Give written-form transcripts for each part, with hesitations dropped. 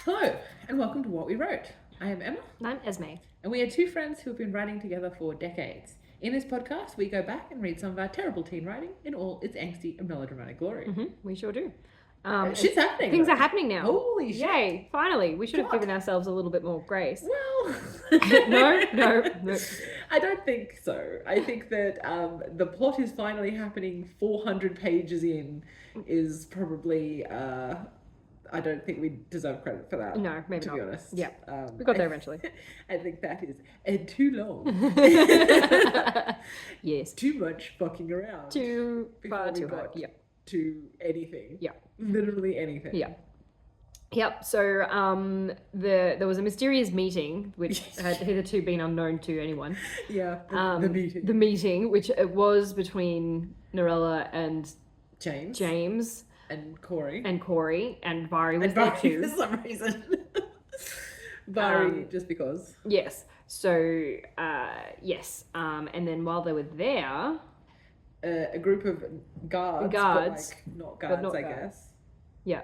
Hello, and welcome to What We Wrote. I am Emma, And I'm Esme. and we are two friends who have been writing together for decades. In this podcast, we go back and read some of our terrible teen writing in all its angsty and melodramatic glory. We sure do. Shit's happening. Things though. are happening now. Holy shit. Yay, finally. We should have Fuck. given ourselves a little bit more grace. Well, No. I don't think so. I think that the plot is finally happening 400 pages in is probably... I don't think we deserve credit for that. No, maybe not. To be honest. Yeah. We got there eventually. I think that is too long. Yes. Too much fucking around. Too far before we too hard. got Yep. to anything. Yeah. Literally anything. Yeah. Yep. So there was a mysterious meeting which had hitherto been unknown to anyone. Yeah. The meeting. The meeting, which it was between Norella and James. And Cori. And Cori, and Vari was And there Vari too. for some reason. Vari, just because. Yes. So, yes. And then while they were there... A group of guards. But like, not guards, I guess. Yeah.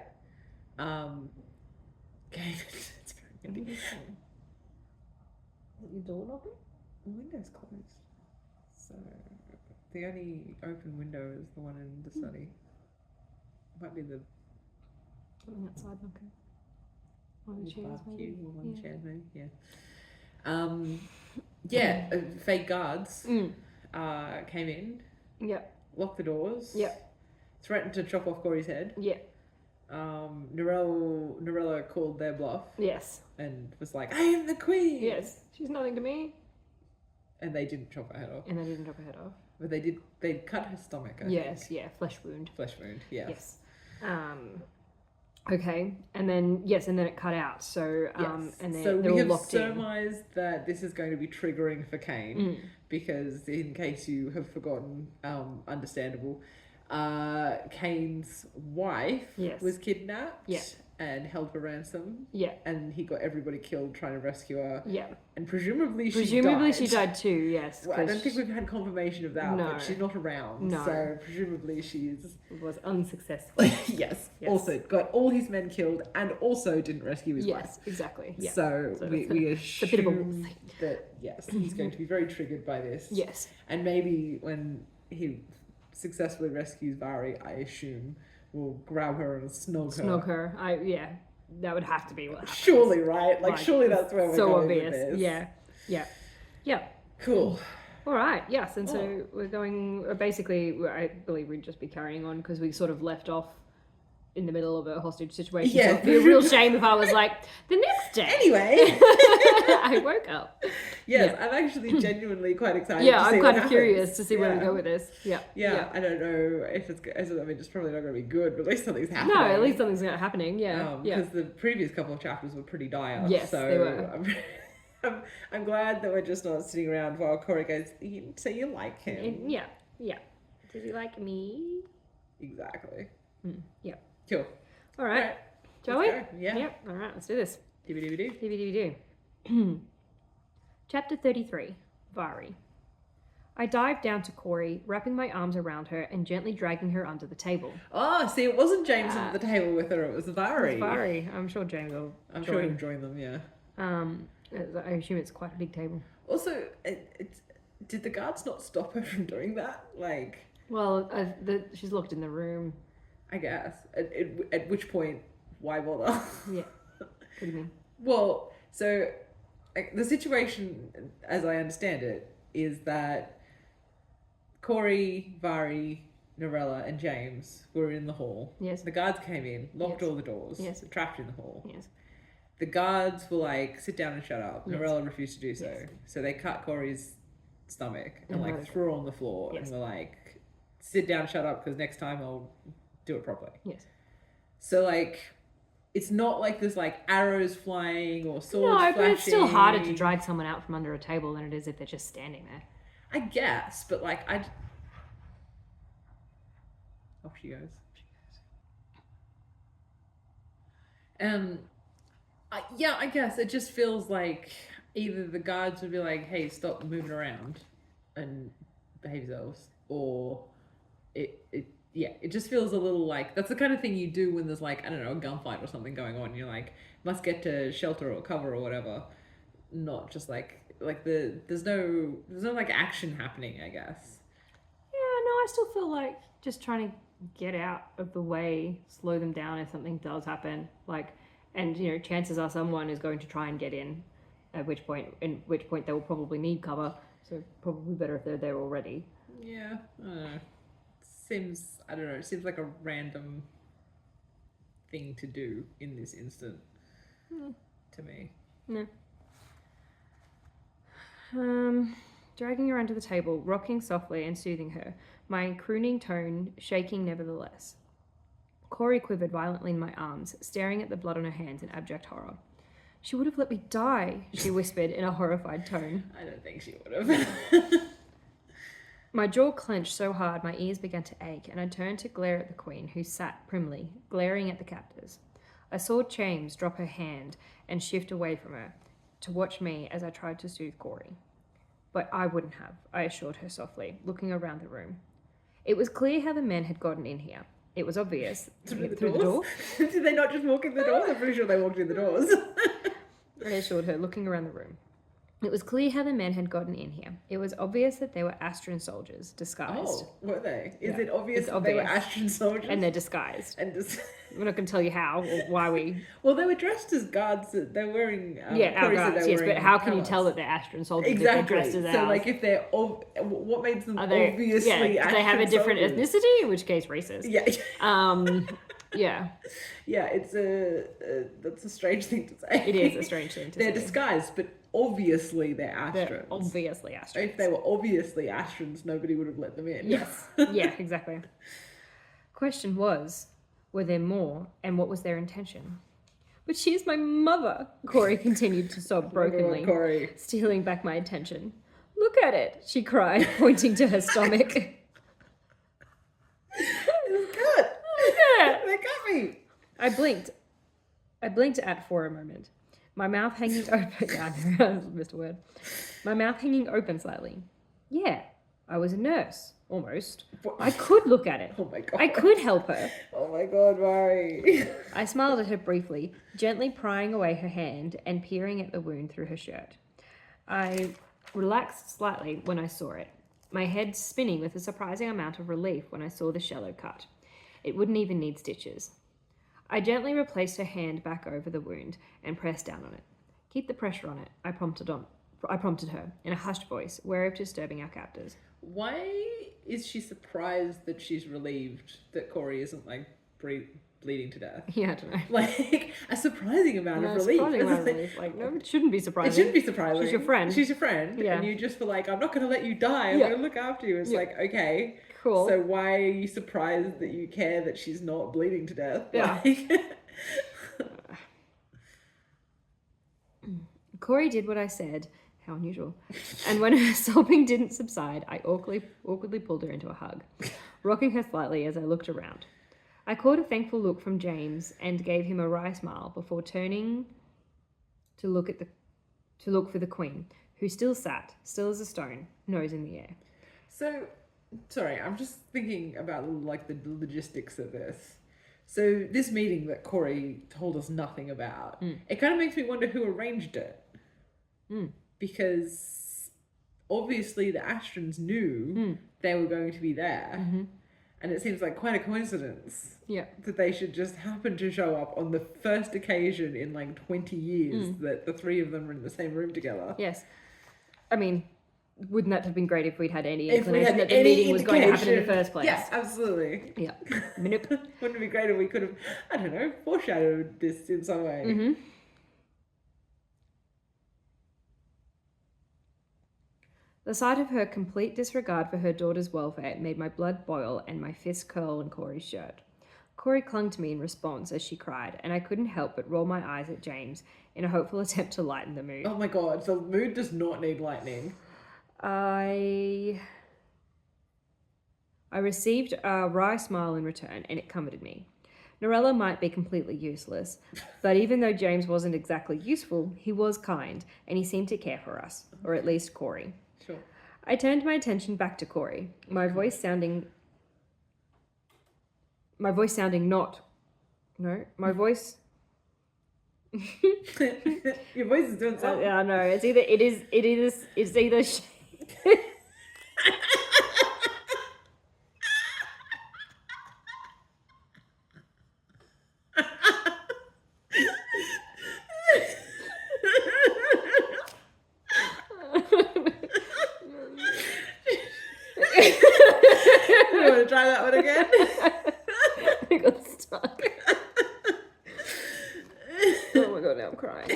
Okay. It's very windy. Is your door knocking? The window's closed. So, the only open window is the one in the study. Might be the... Something outside knocking. One of the chairs, barbecue maybe. or one chair, maybe. Yeah. Fake guards came in, Yep. locked the doors, Yep. threatened to chop off Corey's head. Yep. Norella called their bluff Yes. and was like, "I am the queen." Yes. She's nothing to me. And they didn't chop her head off, And they didn't chop her head off. but they did. They cut her stomach. I Yes. think. Yeah. Flesh wound. Flesh wound. Yeah. Yes. Okay. And then it cut out. So Yes. and So they're we all have locked in. surmised that this is going to be triggering for Kane, because in case you have forgotten, understandable, Kane's wife Yes. was kidnapped Yeah. and held for ransom, Yeah. and he got everybody killed trying to rescue her, Yeah. and presumably She died too. Yes. Well, I don't 'cause think we've had confirmation of that, No. but she's not around, No. so presumably she's... It was unsuccessful. yes. Yes. Also got all his men killed and also didn't rescue his wife. Yes. Exactly. Yeah. So we it's a bit of a assume that, yes, he's going to be very triggered by this. Yes. And maybe when he successfully rescues Vari, I assume, will grab her and snog her. Snog her. That would have to be what happens. Surely, right? Like surely that's where we're so going obvious. with this. Yeah. Cool. All right. Yes. And so we're going. Basically, I believe we'd just be carrying on because we sort of left off in the middle of a hostage situation. Yeah. So it'd be a real shame if I was like, the next day. Anyway. I woke up. Yes, Yeah. I'm actually genuinely quite excited. Yeah, to see I'm what kind of happens. curious to see where we Yeah. go with this. Yeah. Yeah, I don't know if it's good. I mean, it's probably not going to be good, but at least something's happening. No, at least something's happening. Yeah. Because the previous couple of chapters were pretty dire. Yes, so they were. I'm glad that we're just not sitting around while Cori goes, so you like him. Yeah. Does he like me? Exactly. Yeah. Cool. All right. Right, Shall we? let's go. Yeah. Yep. All right. Let's do this. DVD. Chapter 33, Vari. I dived down to Cori, wrapping my arms around her and gently dragging her under the table. Oh, see, it wasn't James at the table with her, it was Vari. Vari. I'm sure James will I'm join. sure he'll join them, yeah. I assume it's quite a big table. Also, did the guards not stop her from doing that? Like... Well, she's locked in the room. I guess. At which point, why bother? Yeah. What do you mean? Well, so the situation, as I understand it, is that Cori, Vari, Norella, and James were in the hall. Yes. The guards came in, locked Yes. all the doors, Yes. trapped in the hall. Yes. The guards were like, sit down and shut up. Yes. Norella refused to do so. Yes. So they cut Cori's stomach and And like murdered threw her on the floor Yes. and were like, sit down, shut up, because next time I'll do it properly. Yes. So like, it's not like there's like arrows flying or swords No, flashing. but it's still harder to drag someone out from under a table than it is if they're just standing there. I guess, but like off she goes. I guess it just feels like either the guards would be like, "Hey, stop moving around and behave yourselves," or it yeah, it just feels a little like that's the kind of thing you do when there's like, I don't know, a gunfight or something going on. You're like, must get to shelter or cover or whatever. Not just like there's no like action happening, I guess. Yeah, no, I still feel like just trying to get out of the way, slow them down if something does happen. Like, and you know, chances are someone is going to try and get in which point they will probably need cover. So probably better if they're there already. Yeah, I don't know. I don't know, it seems like a random thing to do in this instant to me. No. Dragging her onto the table, rocking softly and soothing her, my crooning tone shaking nevertheless. Cori quivered violently in my arms, staring at the blood on her hands in abject horror. She would have let me die, she whispered in a horrified tone. I don't think she would have. My jaw clenched so hard my ears began to ache, and I turned to glare at the queen, who sat primly, glaring at the captors. I saw James drop her hand and shift away from her, to watch me as I tried to soothe Cori. But I wouldn't have, I assured her softly, looking around the room. It was clear how the men had gotten in here. It was obvious. Through the door? Did they not just walk in the doors? I'm pretty sure they walked in the doors. I assured her, looking around the room. It was clear how the men had gotten in here. It was obvious that they were Astron soldiers, disguised. Oh, were they? Is Yeah, it obvious it's that they were obvious. Astron soldiers? And they're disguised. And just... We're not going to tell you how or why we... Well, they were dressed as guards. They're wearing... yeah, our Corey said guards, they're yes, but wearing how can you colours. tell that they're Astron soldiers Exactly. if they're dressed as So, ours? like, if they're... what makes them Are they, obviously yeah, do they have a Astron different soldiers? ethnicity? In which case, racist. Yeah. Yeah. Yeah, it's that's a strange thing to say. It is a strange thing to They're say. disguised, but obviously they're Astrons. They're obviously Astrons. If they were obviously Astrons, nobody would have let them in. Yes. Yeah, exactly. Question was, were there more, and what was their intention? But she is my mother, Cori continued to sob brokenly, Cori. stealing back my attention. Look at it, she cried, pointing to her stomach. It's good. Look at it. They got me. I blinked at for a moment. My mouth hanging open. Yeah, I missed a word. My mouth hanging open slightly. Yeah, I was a nurse, almost. I could look at it. Oh my god. I could help her. Oh my god, Vari. I smiled at her briefly, gently prying away her hand and peering at the wound through her shirt. I relaxed slightly when I saw it, my head spinning with a surprising amount of relief when I saw the shallow cut. It wouldn't even need stitches. I gently replaced her hand back over the wound and pressed down on it. Keep the pressure on it, I prompted her in a hushed voice, wary of disturbing our captors. Why is she surprised that she's relieved that Cori isn't like bleeding to death? Yeah, I don't know. Like a surprising amount of relief. Surprising amount of relief. Like, no, it shouldn't be surprising. It shouldn't be surprising. She's your friend. She's your friend. Yeah. And you just were like, I'm not going to let you die. I'm Yeah. going to look after you. It's Yeah. like, okay. Cool. So why are you surprised that you care that she's not bleeding to death? Yeah. Like... Cori did what I said. How unusual. And when her sobbing didn't subside, I awkwardly pulled her into a hug, rocking her slightly as I looked around. I caught a thankful look from James and gave him a wry smile before turning to look for the Queen, who still sat, still as a stone, nose in the air. So, sorry, I'm just thinking about like the logistics of this. So this meeting that Cori told us nothing about, it kind of makes me wonder who arranged it. Because obviously the Astrons knew they were going to be there. Mm-hmm. And it seems like quite a coincidence Yeah. that they should just happen to show up on the first occasion in like 20 years that the three of them are in the same room together. Yes. I mean, wouldn't that have been great if we'd had any If we inclination had that the any meeting was going to happen in the indication- first place? Yes, absolutely. Yeah. Nope. Wouldn't it be great if we could have, I don't know, foreshadowed this in some way? Mm-hmm. The sight of her complete disregard for her daughter's welfare made my blood boil and my fists curl in Cori's shirt. Cori clung to me in response as she cried, and I couldn't help but roll my eyes at James in a hopeful attempt to lighten the mood. Oh my god, the mood does not need lightning. I received a wry smile in return, and it comforted me. Norella might be completely useless, but even though James wasn't exactly useful, he was kind, and he seemed to care for us, or at least Cori. Sure. I turned my attention back to Cori, my voice sounding my voice sounding not... No, my voice... Your voice is doing something. Yeah, no, it's either... You want to try that one again? I got stuck. Oh my god, now I'm crying.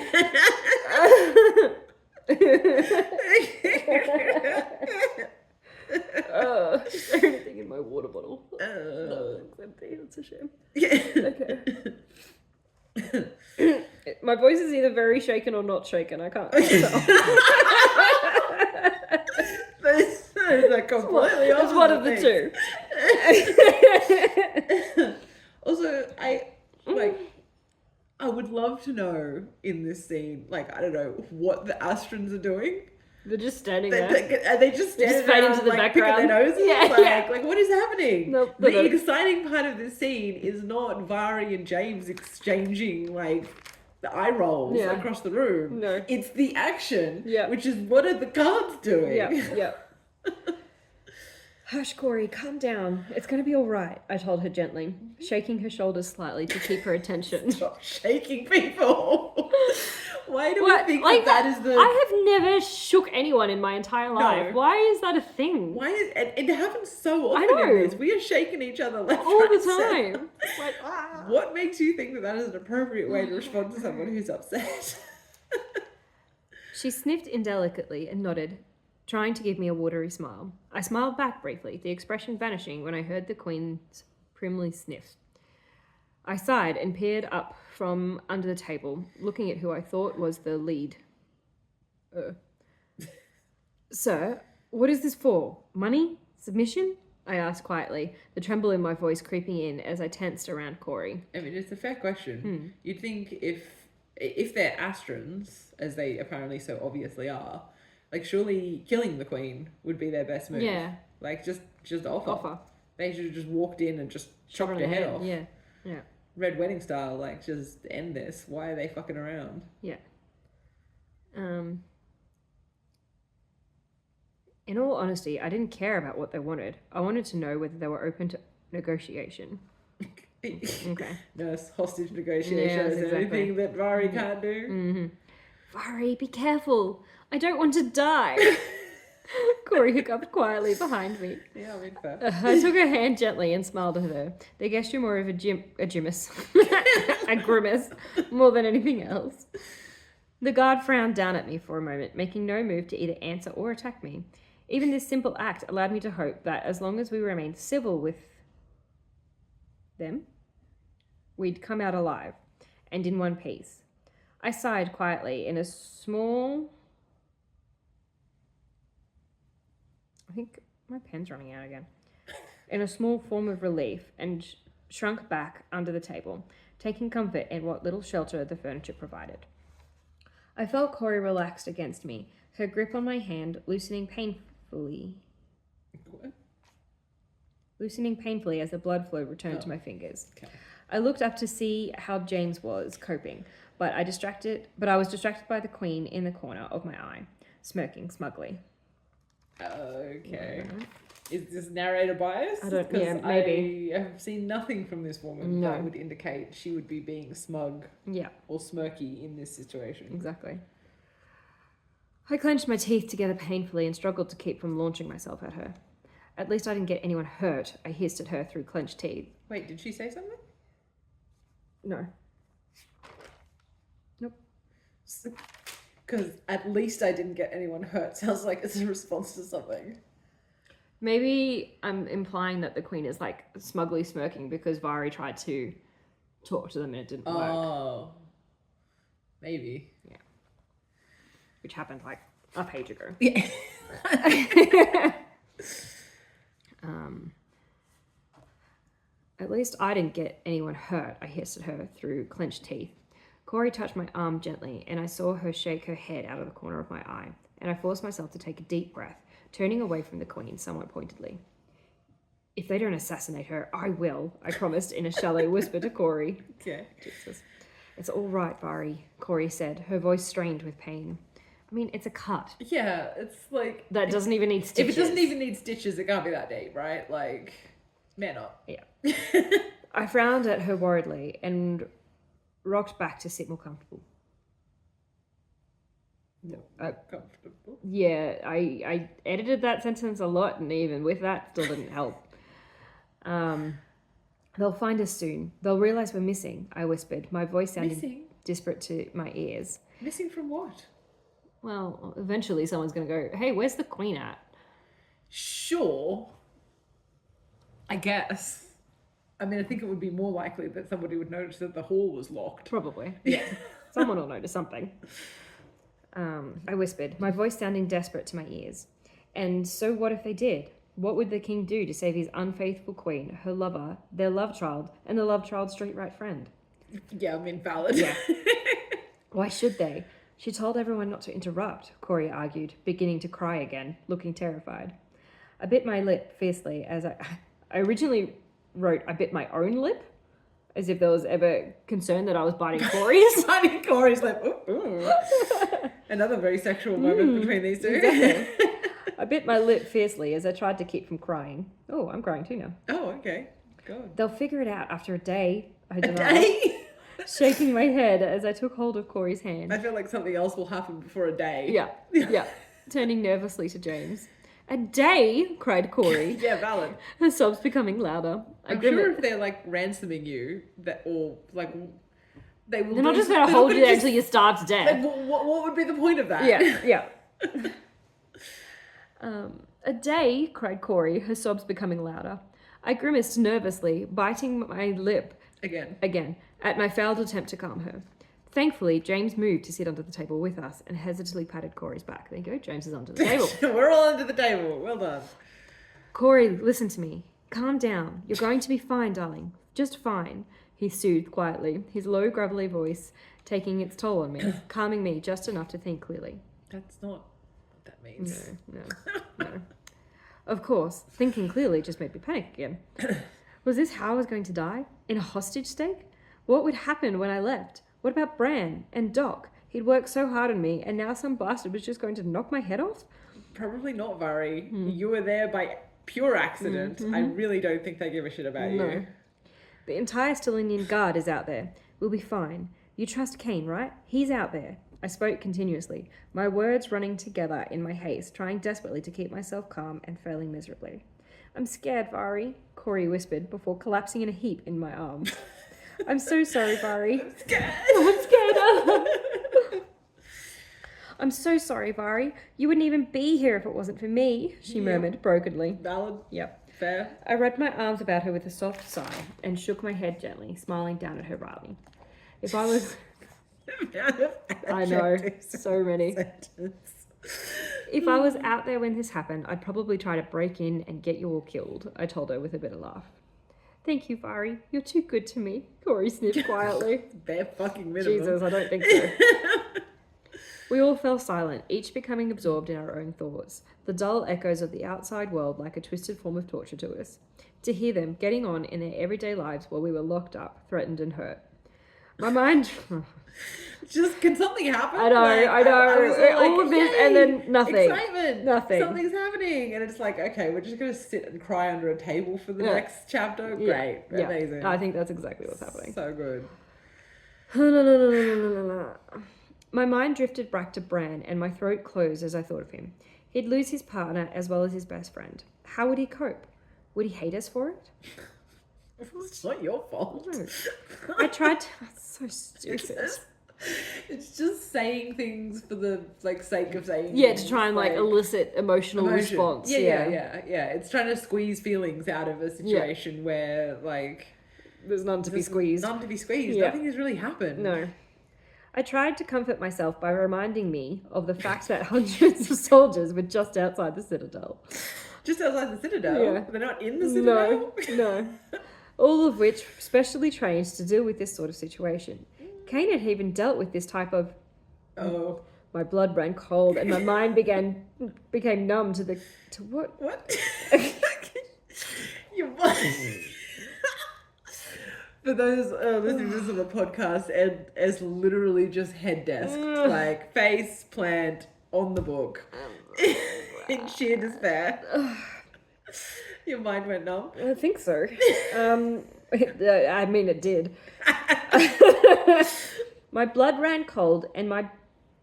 Is there anything in my water bottle? No, it's empty. That's a shame. Okay. My voice is either very shaken or not shaken. I can't tell. It's completely It's one of the two. Also, I would love to know in this scene, like, I don't know, what the Astrons are doing. They're just standing Are there. they just standing fade around, into the like, background? picking their noses? Yeah, Like, what is happening? Nope, The exciting part of this scene is not Vari and James exchanging, like, the eye rolls across the room. No. It's the action, Yeah. which is what are the cards doing? Yeah. Hush, Cori, calm down. It's going to be all right, I told her gently, shaking her shoulders slightly to keep her attention. Stop shaking people. Why do we think like that is the... I have never shook anyone in my entire life. No. Why is that a thing? Why is it happens so often I know. in this? We are shaking each other left, All right, the and center. time. Like, What makes you think that is an appropriate way to respond to someone who's upset? She sniffed indelicately and nodded, trying to give me a watery smile. I smiled back briefly, the expression vanishing when I heard the Queen's primly sniff. I sighed and peered up from under the table, looking at who I thought was the lead. Sir, what is this for? Money? Submission? I asked quietly, the tremble in my voice creeping in as I tensed around Cori. I mean, it's a fair question. You'd think if they're Astrons, as they apparently so obviously are, like, surely killing the Queen would be their best move. Yeah. Like, just offer. They should have just walked in and just chopped her head off. Yeah. Red Wedding style, like, just end this. Why are they fucking around? Yeah. In all honesty, I didn't care about what they wanted. I wanted to know whether they were open to negotiation. Okay. Nurse, hostage negotiation. Yes, Is there exactly. anything that Vari can't do? Vari, be careful. I don't want to die. Cori hiccuped quietly behind me. Yeah, I mean, fair. I took her hand gently and smiled at her. The gesture more of a grimace, a grimace, more than anything else. The guard frowned down at me for a moment, making no move to either answer or attack me. Even this simple act allowed me to hope that as long as we remained civil with them, we'd come out alive, and in one piece. I sighed quietly in a small... I think my pen's running out again. In a small form of relief, and shrunk back under the table, taking comfort in what little shelter the furniture provided. I felt Cori relaxed against me, her grip on my hand loosening painfully. What? Loosening painfully as the blood flow returned to my fingers. Okay. I looked up to see how James was coping, but I was distracted by the Queen in the corner of my eye, smirking smugly. Okay. Is this narrator bias? I don't- Because yeah, maybe. I have seen nothing from this woman No. that would indicate she would be being smug Yeah, or smirky in this situation. exactly. I clenched my teeth together painfully and struggled to keep from launching myself at her. At least I didn't get anyone hurt, I hissed at her through clenched teeth. Wait, did she say something? No. Nope. Because at least I didn't get anyone hurt sounds like it's a response to something. Maybe I'm implying that the Queen is like smugly smirking because Vari tried to talk to them and it didn't work. Oh. Maybe. Yeah. Which happened like a page ago. Yeah. At least I didn't get anyone hurt, I hissed at her through clenched teeth. Cori touched my arm gently, and I saw her shake her head out of the corner of my eye, and I forced myself to take a deep breath, turning away from the Queen somewhat pointedly. If they don't assassinate her, I will, I promised in a shallow whisper to Cori. Okay. Jesus. It's all right, Vari, Cori said, her voice strained with pain. I mean, it's a cut. Yeah, it's like... That doesn't even need stitches. If it doesn't even need stitches, it can't be that deep, right? Like, man up. Yeah. I frowned at her worriedly and rocked back to sit more comfortable. No, comfortable. Yeah, I edited that sentence a lot, and even with that, still didn't help. They'll find us soon. They'll realise we're missing, I whispered, my voice sounding disparate to my ears. Missing from what? Well, eventually someone's going to go, hey, where's the queen at? Sure. I guess. I mean, I think it would be more likely that somebody would notice that the hall was locked. Probably, yeah. Someone will notice something. I whispered, my voice sounding desperate to my ears. And so what if they did? What would the king do to save his unfaithful queen, her lover, their love child, and the love child's straight right friend? Yeah, I mean, valid. Yeah. Why should they? She told everyone not to interrupt, Cori argued, beginning to cry again, looking terrified. I bit my lip fiercely as I originally wrote, I bit my own lip, as if there was ever concern that I was biting Cori's. Biting Cori's lip. Ooh, ooh. Another very sexual moment between these two. Exactly. I bit my lip fiercely as I tried to keep from crying. Oh, I'm crying too now. Oh, okay. God. They'll figure it out after a day, I denied, day? shaking my head as I took hold of Cori's hand. I feel like something else will happen before a day. Yeah, turning nervously to James. A day? Cried Cori. Yeah, valid. Her sobs becoming louder. I'm sure if they're like ransoming you, that or like they will. They're not just going to hold you there until you starve to death. Like, what would be the point of that? Yeah. A day? Cried Cori, her sobs becoming louder. I grimaced nervously, biting my lip again at my failed attempt to calm her. Thankfully, James moved to sit under the table with us and hesitantly patted Cori's back. There you go, James is under the table. We're all under the table. Well done. Cori, listen to me. Calm down. You're going to be fine, darling. Just fine, he soothed quietly, his low, gravelly voice taking its toll on me, calming me just enough to think clearly. That's not what that means. No. Of course, thinking clearly just made me panic again. Was this how I was going to die? In a hostage state? What would happen when I left? What about Bran and Doc? He'd worked so hard on me, and now some bastard was just going to knock my head off? Probably not, Vari. You were there by pure accident. I really don't think they give a shit about you. The entire Stellinian Guard is out there. We'll be fine. You trust Kane, right? He's out there. I spoke continuously, my words running together in my haste, trying desperately to keep myself calm and failing miserably. I'm scared, Vari, Cori whispered before collapsing in a heap in my arms. I'm so sorry, Vari. I'm scared. I'm scared. I'm so sorry, Vari. You wouldn't even be here if it wasn't for me, she murmured brokenly. Valid. Yep. Fair. I wrapped my arms about her with a soft sigh and shook my head gently, smiling down at her wryly. If I was... I know, so many. If I was out there when this happened, I'd probably try to break in and get you all killed, I told her with a bitter laugh. Thank you, Vari. You're too good to me, Cori sniffed quietly. Bare fucking minimum. Jesus, I don't think so. We all fell silent, each becoming absorbed in our own thoughts, the dull echoes of the outside world like a twisted form of torture to us, to hear them getting on in their everyday lives while we were locked up, threatened and hurt. My mind... Just, can something happen? I know. All of this and then nothing. Excitement. Nothing. Something's happening. And it's like, okay, we're just going to sit and cry under a table for the next chapter. Great. Yeah. Amazing. I think that's exactly what's happening. So good. My mind drifted back to Bran and my throat closed as I thought of him. He'd lose his partner as well as his best friend. How would he cope? Would he hate us for it? It's not your fault. No. I tried to... So stupid. It's just saying things for the sake of saying things. To try and elicit emotion. Response. Yeah. It's trying to squeeze feelings out of a situation where there's none to be squeezed. None to be squeezed. Nothing has really happened. No. I tried to comfort myself by reminding me of the fact that hundreds of soldiers were just outside the Citadel. Just outside the Citadel? Yeah. They're not in the Citadel? No. All of which specially trained to deal with this sort of situation. Kane had even dealt with this type of... Oh. My blood ran cold and my mind became numb to what? What? Your For those listening to this on the podcast, Ed is literally just head desk, like face plant on the book, in sheer despair. Your mind went numb. I think so. I mean, it did. My blood ran cold, and my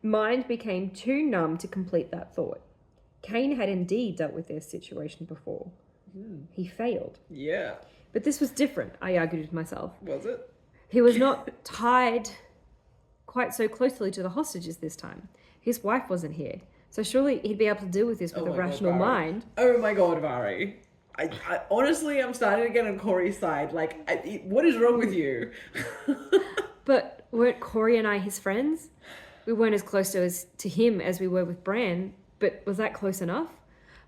mind became too numb to complete that thought. Cain had indeed dealt with this situation before. He failed. Yeah. But this was different, I argued with myself. Was it? He was not tied quite so closely to the hostages this time. His wife wasn't here, so surely he'd be able to deal with this with a rational mind. Oh my God, Vari. I honestly, I'm starting to get on Cori's side. Like, what is wrong with you? But weren't Cori and I his friends? We weren't as close to him as we were with Bran, but was that close enough?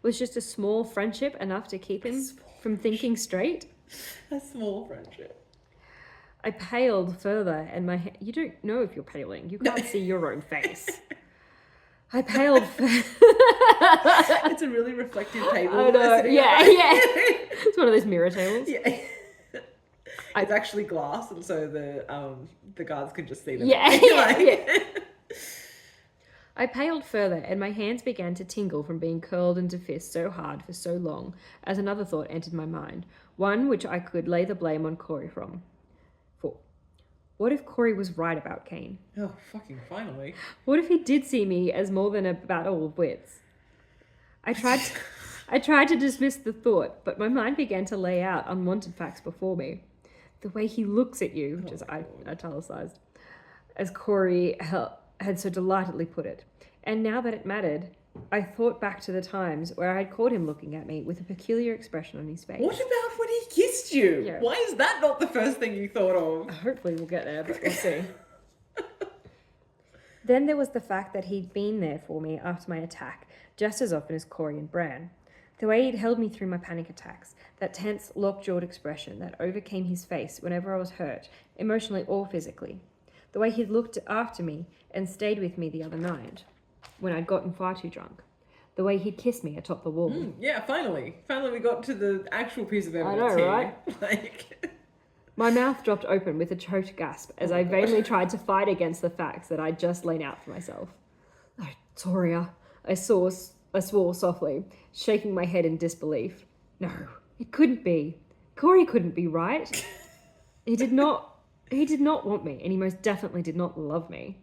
Was just a small friendship enough to keep him from thinking straight? A small friendship. I paled further, and you don't know if you're paling. You can't see your own face. I paled. It's a really reflective table. I know. Yeah. It's one of those mirror tables. Yeah. It's actually glass, and so the guards can just see them. Yeah. I paled further, and my hands began to tingle from being curled into fists so hard for so long, as another thought entered my mind, one which I could lay the blame on Cori for. What if Cori was right about Cain? Oh, fucking finally. What if he did see me as more than a battle of wits? I tried to dismiss the thought, but my mind began to lay out unwanted facts before me. The way he looks at you, which is italicized, as Cori had so delightedly put it. And now that it mattered, I thought back to the times where I had caught him looking at me with a peculiar expression on his face. What about when he kissed you? Yeah. Why is that not the first thing you thought of? Hopefully we'll get there, but we'll see. Then there was the fact that he'd been there for me after my attack, just as often as Cori and Bran. The way he'd held me through my panic attacks, that tense, lockjawed expression that overcame his face whenever I was hurt, emotionally or physically. The way he'd looked after me and stayed with me the other night, when I'd gotten far too drunk. The way he'd kissed me atop the wall. Yeah, finally. Finally we got to the actual piece of evidence I know, here. right? Like... My mouth dropped open with a choked gasp as I vainly tried to fight against the facts that I'd just laid out for myself. Oh, Toria, I swore softly, shaking my head in disbelief. No, it couldn't be. Cori couldn't be right. He did not want me, and he most definitely did not love me.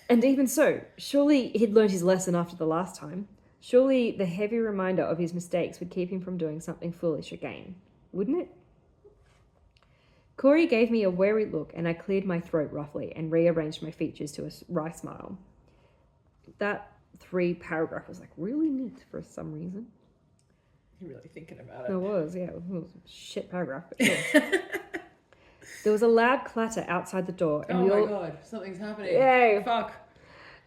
And even so, surely he'd learned his lesson after the last time. Surely the heavy reminder of his mistakes would keep him from doing something foolish again. Wouldn't it? Cori gave me a wary look, and I cleared my throat roughly and rearranged my features to a wry smile. That 3-paragraph was really neat for some reason. You're really thinking about it. It was, yeah. It was a shit paragraph, but sure. There was a loud clatter outside the door. And my God, something's happening. Yay. Fuck.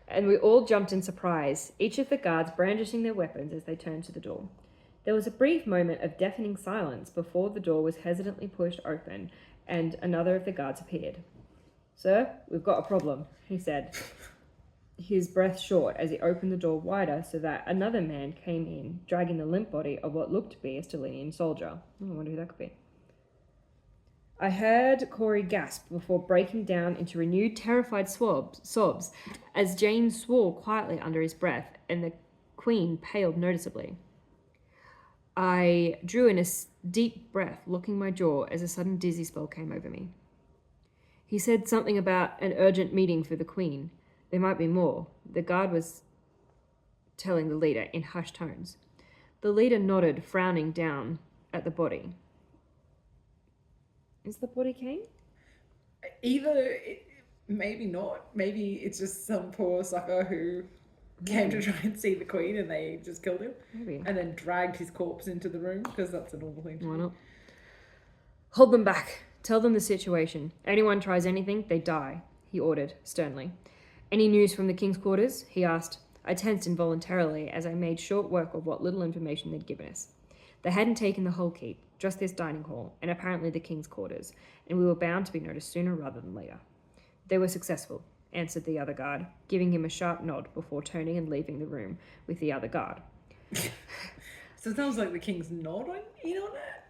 And we all jumped in surprise, each of the guards brandishing their weapons as they turned to the door. There was a brief moment of deafening silence before the door was hesitantly pushed open and another of the guards appeared. "Sir, we've got a problem," he said, his breath short as he opened the door wider so that another man came in, dragging the limp body of what looked to be a Stellinian soldier. I wonder who that could be. I heard Cori gasp before breaking down into renewed terrified sobs as Jane swore quietly under his breath and the Queen paled noticeably. I drew in a deep breath, locking my jaw as a sudden dizzy spell came over me. He said something about an urgent meeting for the Queen. There might be more. The guard was telling the leader in hushed tones. The leader nodded, frowning down at the body. Is the body Cain? Maybe not. Maybe it's just some poor sucker who came to try and see the Queen and they just killed him. Maybe. And then dragged his corpse into the room because that's a normal thing to do. Why not? Hold them back. Tell them the situation. Anyone tries anything, they die, he ordered sternly. Any news from the King's quarters? He asked. I tensed involuntarily as I made short work of what little information they'd given us. They hadn't taken the whole keep, just this dining hall, and apparently the King's quarters, and we were bound to be noticed sooner rather than later. They were successful, answered the other guard, giving him a sharp nod before turning and leaving the room with the other guard. So it sounds like the king's not in on it,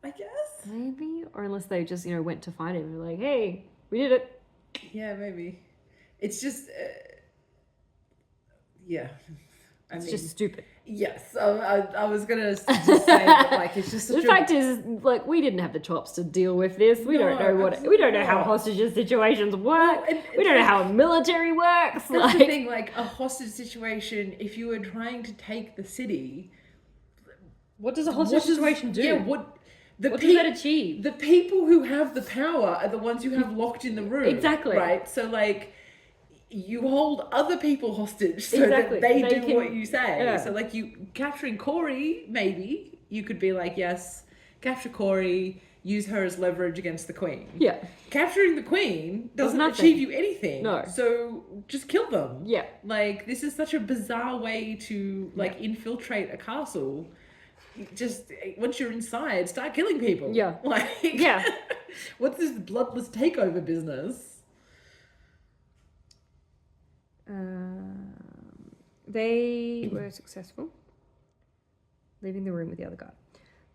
I guess. Maybe, or unless they just went to find him and were like, hey, we did it. Yeah, maybe. It's just, yeah. It's just stupid. Yes, I was gonna just say that, like, it's just. The fact is, like, we didn't have the chops to deal with this. We don't know we don't know how hostage situations work. We don't know how military works. That's the thing, like a hostage situation. If you were trying to take the city, what does a hostage situation do? Yeah, what does that achieve? The people who have the power are the ones you have locked in the room. Exactly. Right. So like, you hold other people hostage so that they do what you say. Yeah. So like, you capturing Cori, maybe you could be like, yes, capture Cori, use her as leverage against the queen. Yeah. Capturing the queen doesn't achieve you anything. No. So just kill them. Yeah. Like, this is such a bizarre way to like infiltrate a castle. Just once you're inside, start killing people. Yeah. Like, yeah. What's this bloodless takeover business? They were successful, leaving the room with the other guard.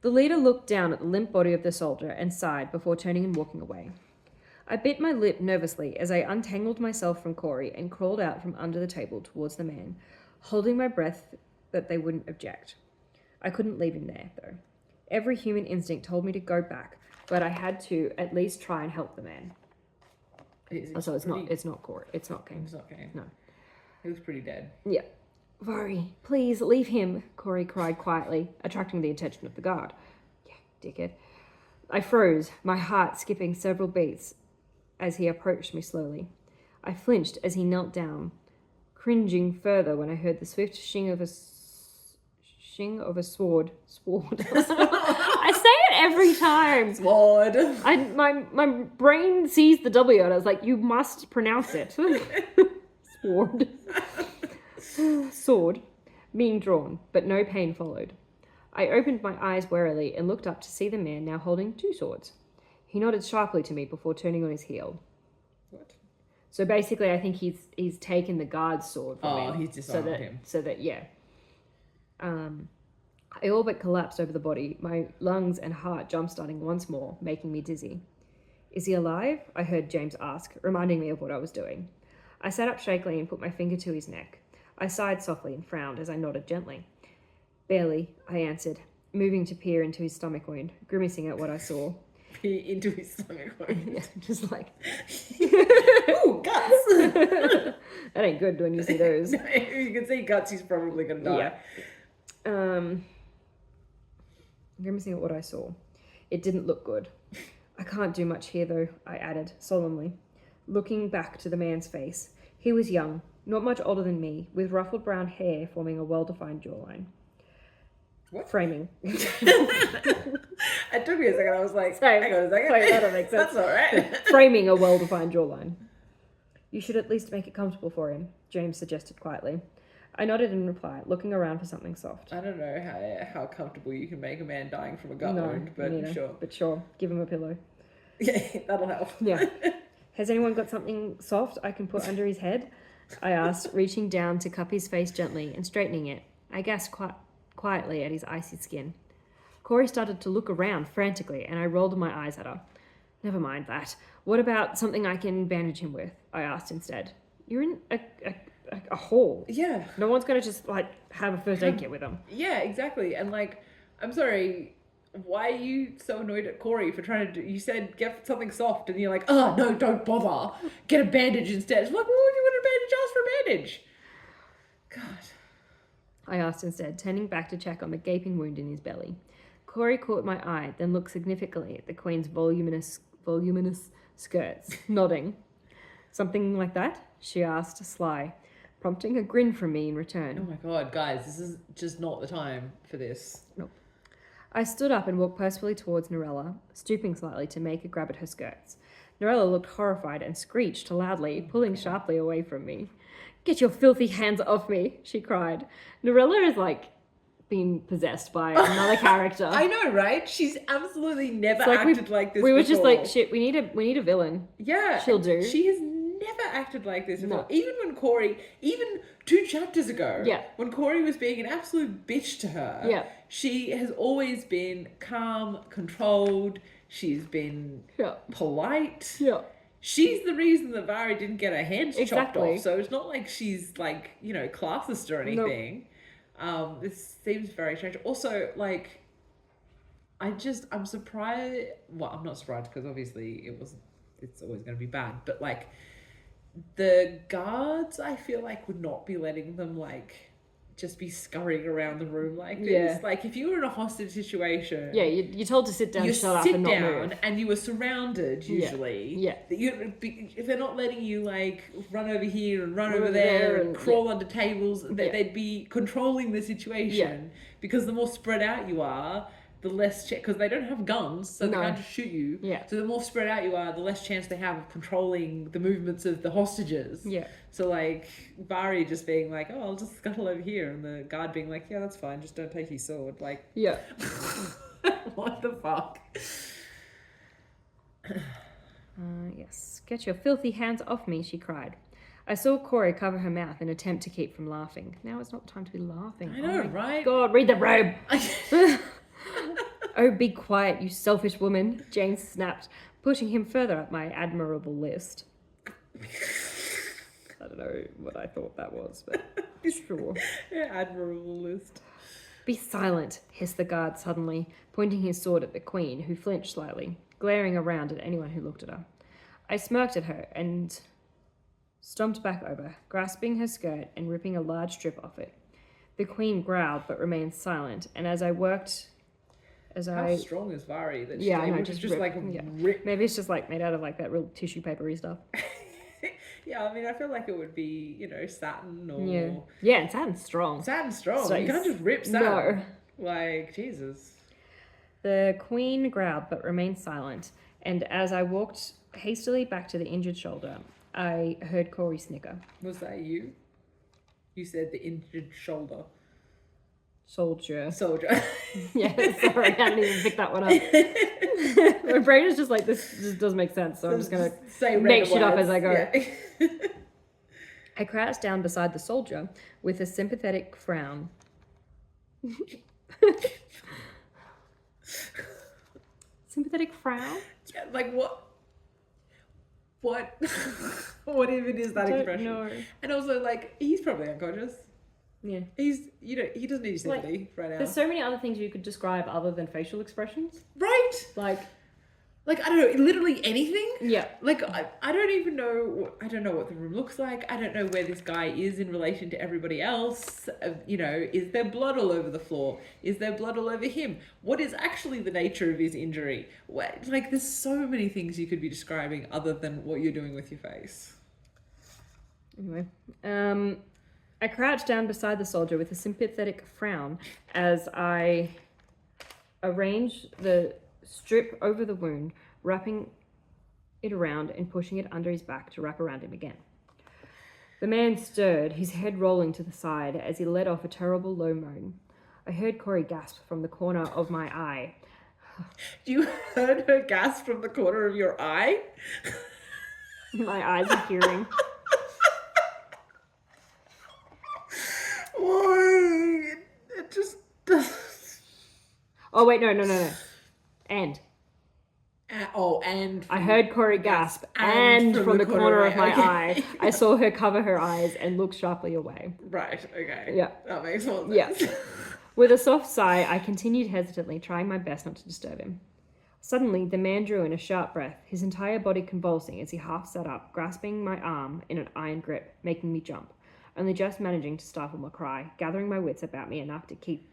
The leader looked down at the limp body of the soldier and sighed before turning and walking away. I bit my lip nervously as I untangled myself from Cori and crawled out from under the table towards the man, holding my breath that they wouldn't object. I couldn't leave him there, though. Every human instinct told me to go back, but I had to at least try and help the man. So it's not Cori. It's not Kane. It's not Kane. No. He was pretty dead. Yeah. Vari, please leave him, Cori cried quietly, attracting the attention of the guard. Yeah, dickhead. I froze, my heart skipping several beats as he approached me slowly. I flinched as he knelt down, cringing further when I heard the swift shing of a sword. I say it every time. Sword. My brain sees the W and I was like, you must pronounce it. Sword. Sword being drawn, but no pain followed. I opened my eyes warily and looked up to see the man now holding two swords. He nodded sharply to me before turning on his heel. What? So basically, I think he's taken the guard's sword from him. Oh, he's disarmed him. So that, yeah. I all but collapsed over the body, my lungs and heart jump-starting once more, making me dizzy. Is he alive? I heard James ask, reminding me of what I was doing. I sat up shakily and put my finger to his neck. I sighed softly and frowned as I nodded gently. Barely, I answered, moving to peer into his stomach wound, grimacing at what I saw. Peer into his stomach wound? Yeah, just like... Ooh, guts! That ain't good when you see those. No, if you can see guts, he's probably going to die. Yeah. Grimacing at what I saw. It didn't look good. I can't do much here, though, I added, solemnly, looking back to the man's face. He was young, not much older than me, with ruffled brown hair forming a well-defined jawline. What? Framing. It took me a second. I was like, Sorry. hang on a second. Wait, that'll make sense. That's all right. Framing a well-defined jawline. You should at least make it comfortable for him, James suggested quietly. I nodded in reply, looking around for something soft. I don't know how comfortable you can make a man dying from a gut wound, but sure. But sure, give him a pillow. Yeah, that'll help. Yeah. Has anyone got something soft I can put under his head? I asked, reaching down to cup his face gently and straightening it. I gasped quietly at his icy skin. Cori started to look around frantically, and I rolled my eyes at her. Never mind that. What about something I can bandage him with? I asked instead. You're in a hall. Yeah. No one's going to just, have a first aid kit with them. Yeah, exactly. And, I'm sorry, why are you so annoyed at Cori for trying to do... You said get something soft, and you're like, oh, no, don't bother. Get a bandage instead. It's like, why would you want a bandage? Ask for a bandage. God. I asked instead, turning back to check on the gaping wound in his belly. Cori caught my eye, then looked significantly at the Queen's voluminous skirts, nodding. Something like that? She asked, sly, prompting a grin from me in return. Oh my god, guys, this is just not the time for this. Nope. I stood up and walked purposefully towards Norella, stooping slightly to make a grab at her skirts. Norella looked horrified and screeched loudly, pulling sharply away from me. Get your filthy hands off me, she cried. Norella is being possessed by another character. I know, right? She's absolutely never acted like this we were before. just like, shit, we need a villain. Yeah. She'll do. She has never acted like this at No. all. Even when Cori, even 2 chapters ago, Yeah. when Cori was being an absolute bitch to her, Yeah. she has always been calm, controlled. She's been polite. Yeah. She's the reason that Vari didn't get her hands chopped Exactly. off. So it's not like she's like, you know, classist or anything. This seems very strange. Also, like, I'm surprised. Well, I'm not surprised because obviously it's always going to be bad. But like, the guards, I feel like would not be letting them like just be scurrying around the room like this. Yeah. Like, if you were in a hostage situation, Yeah, you're told to sit down, you shut up, sit and not down, move. and you were surrounded usually. Yeah. That if they're not letting you like run over here and run over there and crawl under tables, they'd be controlling the situation because the more spread out you are, the less because they don't have guns, so they can't just shoot you. Yeah. So the more spread out you are, the less chance they have of controlling the movements of the hostages. Yeah. So like Vari just being like, oh, I'll just scuttle over here, and the guard being like, yeah, that's fine, just don't take your sword. Like, Yeah. what the fuck? Yes. Get your filthy hands off me, she cried. I saw Cori cover her mouth in an attempt to keep from laughing. Now it's not time to be laughing. I know, my right? God, read the robe. Oh, be quiet, you selfish woman, Jane snapped, pushing him further up my admirable list. I don't know what I thought that was, but sure. Yeah, admirable list. Be silent, hissed the guard suddenly, pointing his sword at the queen, who flinched slightly, glaring around at anyone who looked at her. I smirked at her and stomped back over, grasping her skirt and ripping a large strip off it. The queen growled but remained silent, and as I worked... How strong is Vari that she's able to just rip. Maybe it's just like made out of like that real tissue papery stuff. Yeah, I mean, I feel like it would be, you know, satin or... Yeah, and satin's strong. Satin's strong. So you can't just rip satin. No. Like, Jesus. The queen growled but remained silent, and as I walked hastily back to the injured shoulder, I heard Cori snicker. Was that you? You said the injured shoulder. Soldier. Yeah, sorry, I hadn't even picked that one up. My brain is just like, this just doesn't make sense, so I'm just going to make shit up as I go. Yeah. I crouched down beside the soldier with a sympathetic frown. Sympathetic frown? Yeah, like what? What? What even is that expression? No. And also, like, he's probably unconscious. Yeah. He's, you know, he doesn't need sympathy right now. There's so many other things you could describe other than facial expressions. Right? Like, I don't know, literally anything? Yeah. Like, I don't even know, I don't know what the room looks like. I don't know where this guy is in relation to everybody else. You know, is there blood all over the floor? Is there blood all over him? What is actually the nature of his injury? Like, there's so many things you could be describing other than what you're doing with your face. Anyway, I crouched down beside the soldier with a sympathetic frown as I arranged the strip over the wound, wrapping it around and pushing it under his back to wrap around him again. The man stirred, his head rolling to the side as he let off a terrible low moan. I heard Cori gasp from the corner of my eye. You heard her gasp from the corner of your eye? My eyes are hearing. Why? It just does. Oh, wait, no. And. And I heard Cori gasp, and from the corner of my eye, I saw her cover her eyes and look sharply away. Right, okay. Yeah. That makes more sense. Yeah. With a soft sigh, I continued hesitantly, trying my best not to disturb him. Suddenly, the man drew in a sharp breath, his entire body convulsing as he half sat up, grasping my arm in an iron grip, making me jump, only just managing to stifle my cry, gathering my wits about me enough to keep...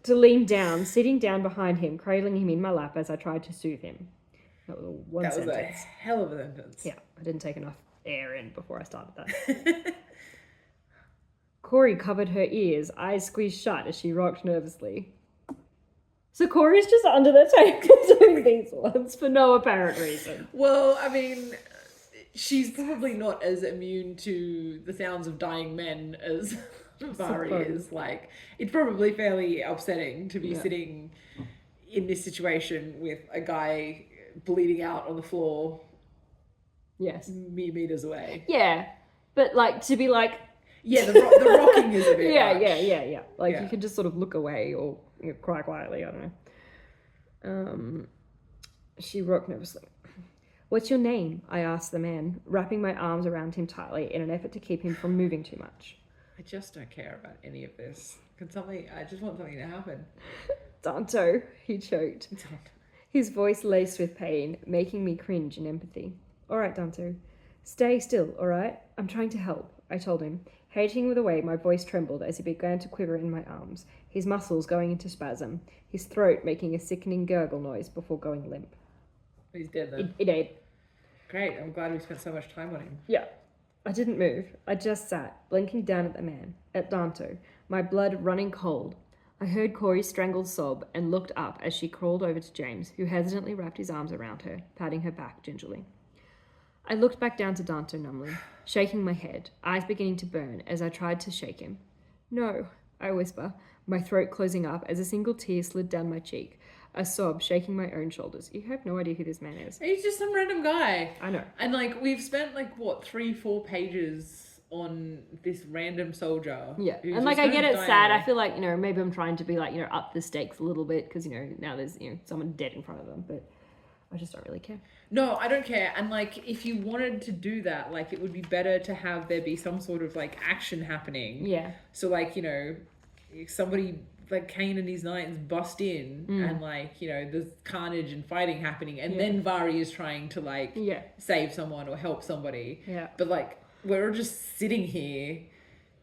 to lean down, sitting down behind him, cradling him in my lap as I tried to soothe him. That was one sentence. That was a hell of a sentence. Yeah, I didn't take enough air in before I started that. Cori covered her ears, eyes squeezed shut as she rocked nervously. So Cori's just under the table doing these ones for no apparent reason. Well, I mean, she's probably not as immune to the sounds of dying men as Vari is. Like, it's probably fairly upsetting to be sitting in this situation with a guy bleeding out on the floor Yes. mere meters away. Yeah. But, like, to be like... Yeah, the rocking is a bit much. Yeah. Like, Yeah. you can just sort of look away or cry quietly, I don't know. She rocked nervously. What's your name? I asked the man, wrapping my arms around him tightly in an effort to keep him from moving too much. I just don't care about any of this. I just want something to happen. Danto, he choked. His voice laced with pain, making me cringe in empathy. All right, Danto. Stay still, all right? I'm trying to help, I told him, hating with the way my voice trembled as he began to quiver in my arms, his muscles going into spasm, his throat making a sickening gurgle noise before going limp. He's dead then. He did. Great, I'm glad we spent so much time on him. Yeah. I didn't move. I just sat, blinking down at the man, at Danto, my blood running cold. I heard Cori's strangled sob and looked up as she crawled over to James, who hesitantly wrapped his arms around her, patting her back gingerly. I looked back down to Danto numbly, shaking my head, eyes beginning to burn as I tried to shake him. No, I whisper, my throat closing up as a single tear slid down my cheek, a sob shaking my own shoulders. You have no idea who this man is. He's just some random guy. I know. And, like, we've spent, like, what, 3-4 pages on this random soldier. Yeah. who's And, like, just I get gonna it's die sad. anyway. I feel like, maybe I'm trying to be, like, up the stakes a little bit because, now there's, someone dead in front of them. But I just don't really care. No, I don't care. And, like, if you wanted to do that, like, it would be better to have there be some sort of, like, action happening. Yeah. So, like, somebody... like Kane and his knights bust in and like, there's carnage and fighting happening and then Vari is trying to like save someone or help somebody. Yeah. But like we're all just sitting here,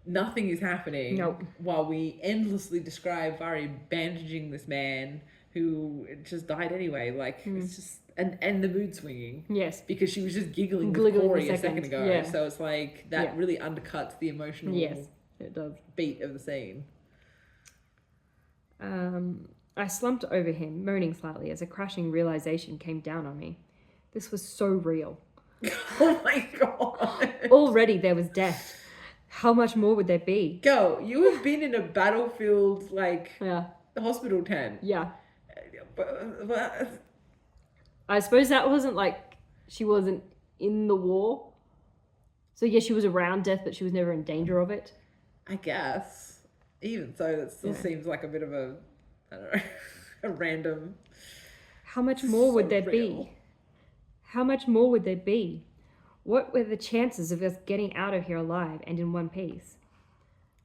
nothing is happening. Nope. While we endlessly describe Vari bandaging this man who just died anyway. Like it's just and the mood swinging. Yes. Because she was just giggling with Cori a second ago. Yeah. So it's like that really undercuts the emotional it does. beat of the scene. I slumped over him, moaning slightly as a crashing realization came down on me. This was so real. Oh my god. Already there was death. How much more would there be? Girl, you have been in a battlefield, like, hospital tent. Yeah. But I suppose that wasn't like, she wasn't in the war. So yeah, she was around death, but she was never in danger of it. I guess. Even so, that still seems like a bit of a, I don't know, a random... How much more would there be? How much more would there be? What were the chances of us getting out of here alive and in one piece?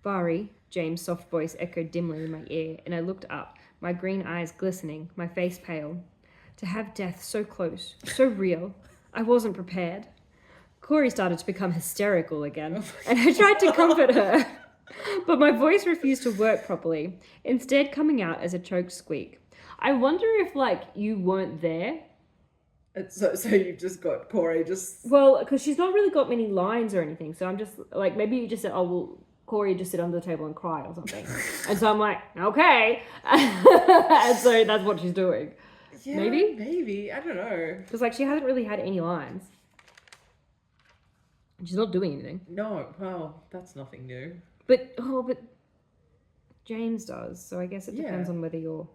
Vari, James' soft voice echoed dimly in my ear, and I looked up, my green eyes glistening, my face pale. To have death so close, so real, I wasn't prepared. Cori started to become hysterical again, and I tried to comfort her. But my voice refused to work properly, instead coming out as a choked squeak. I wonder if, like, you weren't there. So you've just got Cori just... Well, because she's not really got many lines or anything, so I'm just, like, maybe you just said, oh, well, Cori just sit under the table and cry or something. And so I'm like, okay. And so that's what she's doing. Yeah, maybe. I don't know. Because, like, she hasn't really had any lines. She's not doing anything. No, well, that's nothing new. But James does, so I guess it depends on whether you're...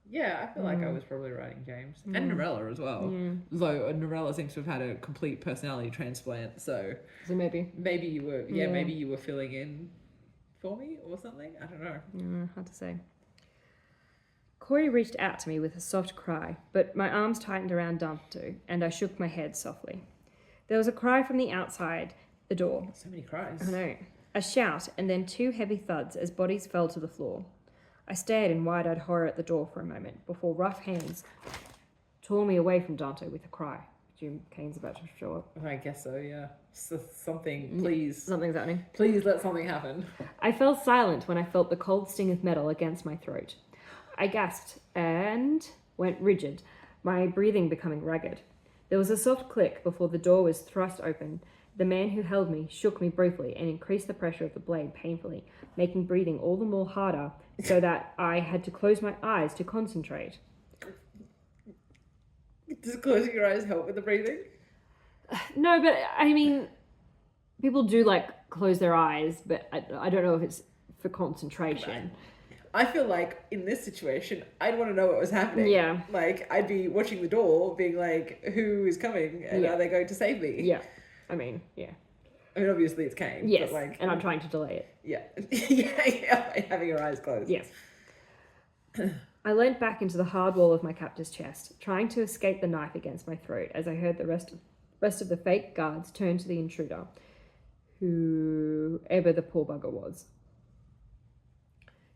Yeah, I feel like I was probably writing James. And Norella as well. Though Norella seems to have had a complete personality transplant, so... So maybe. Maybe you were, maybe you were filling in for me or something? I don't know. Hard to say. Cori reached out to me with a soft cry, but my arms tightened around Danto, and I shook my head softly. There was a cry from the outside the door. So many cries. I know. A shout, and then 2 heavy thuds as bodies fell to the floor. I stared in wide-eyed horror at the door for a moment, before rough hands tore me away from Danto with a cry. Presume Kane's about to show up. I guess so, yeah. Something, please. Something's happening. Please let something happen. I fell silent when I felt the cold sting of metal against my throat. I gasped and went rigid, my breathing becoming ragged. There was a soft click before the door was thrust open. The man who held me shook me briefly and increased the pressure of the blade painfully, making breathing all the more harder so that I had to close my eyes to concentrate. Does closing your eyes help with the breathing? No, but I mean, people do like close their eyes, but I don't know if it's for concentration. I feel like in this situation, I'd want to know what was happening. Yeah. Like, I'd be watching the door, being like, who is coming, and are they going to save me? Yeah. I mean, yeah. I mean, obviously it's Kane. Yes, But like, and I'm trying to delay it. Yeah. Yeah, having your eyes closed. Yes. I leant back into the hard wall of my captor's chest, trying to escape the knife against my throat as I heard the rest of the fake guards turn to the intruder, whoever the poor bugger was.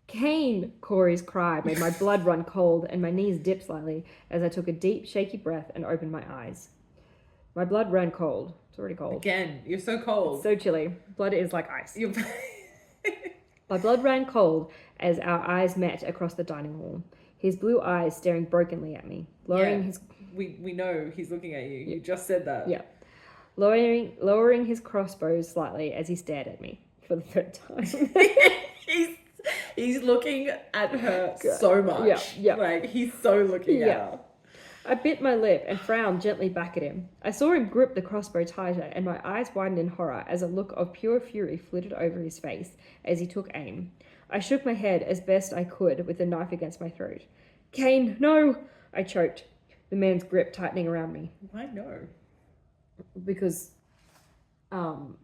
Kane! Cori's cry made my blood run cold and my knees dip slightly as I took a deep, shaky breath and opened my eyes. My blood ran cold. It's already cold. Again, you're so cold. It's so chilly. Blood is like ice. My blood ran cold as our eyes met across the dining hall. His blue eyes staring brokenly at me, lowering his... We know he's looking at you. You just said that. Yeah. Lowering his crossbows slightly as he stared at me for the third time. He's looking at her so much. Yeah. Like, he's so looking at her. I bit my lip and frowned gently back at him. I saw him grip the crossbow tighter, and my eyes widened in horror as a look of pure fury flitted over his face as he took aim. I shook my head as best I could with the knife against my throat. Kane, no! I choked, the man's grip tightening around me. Why no? Because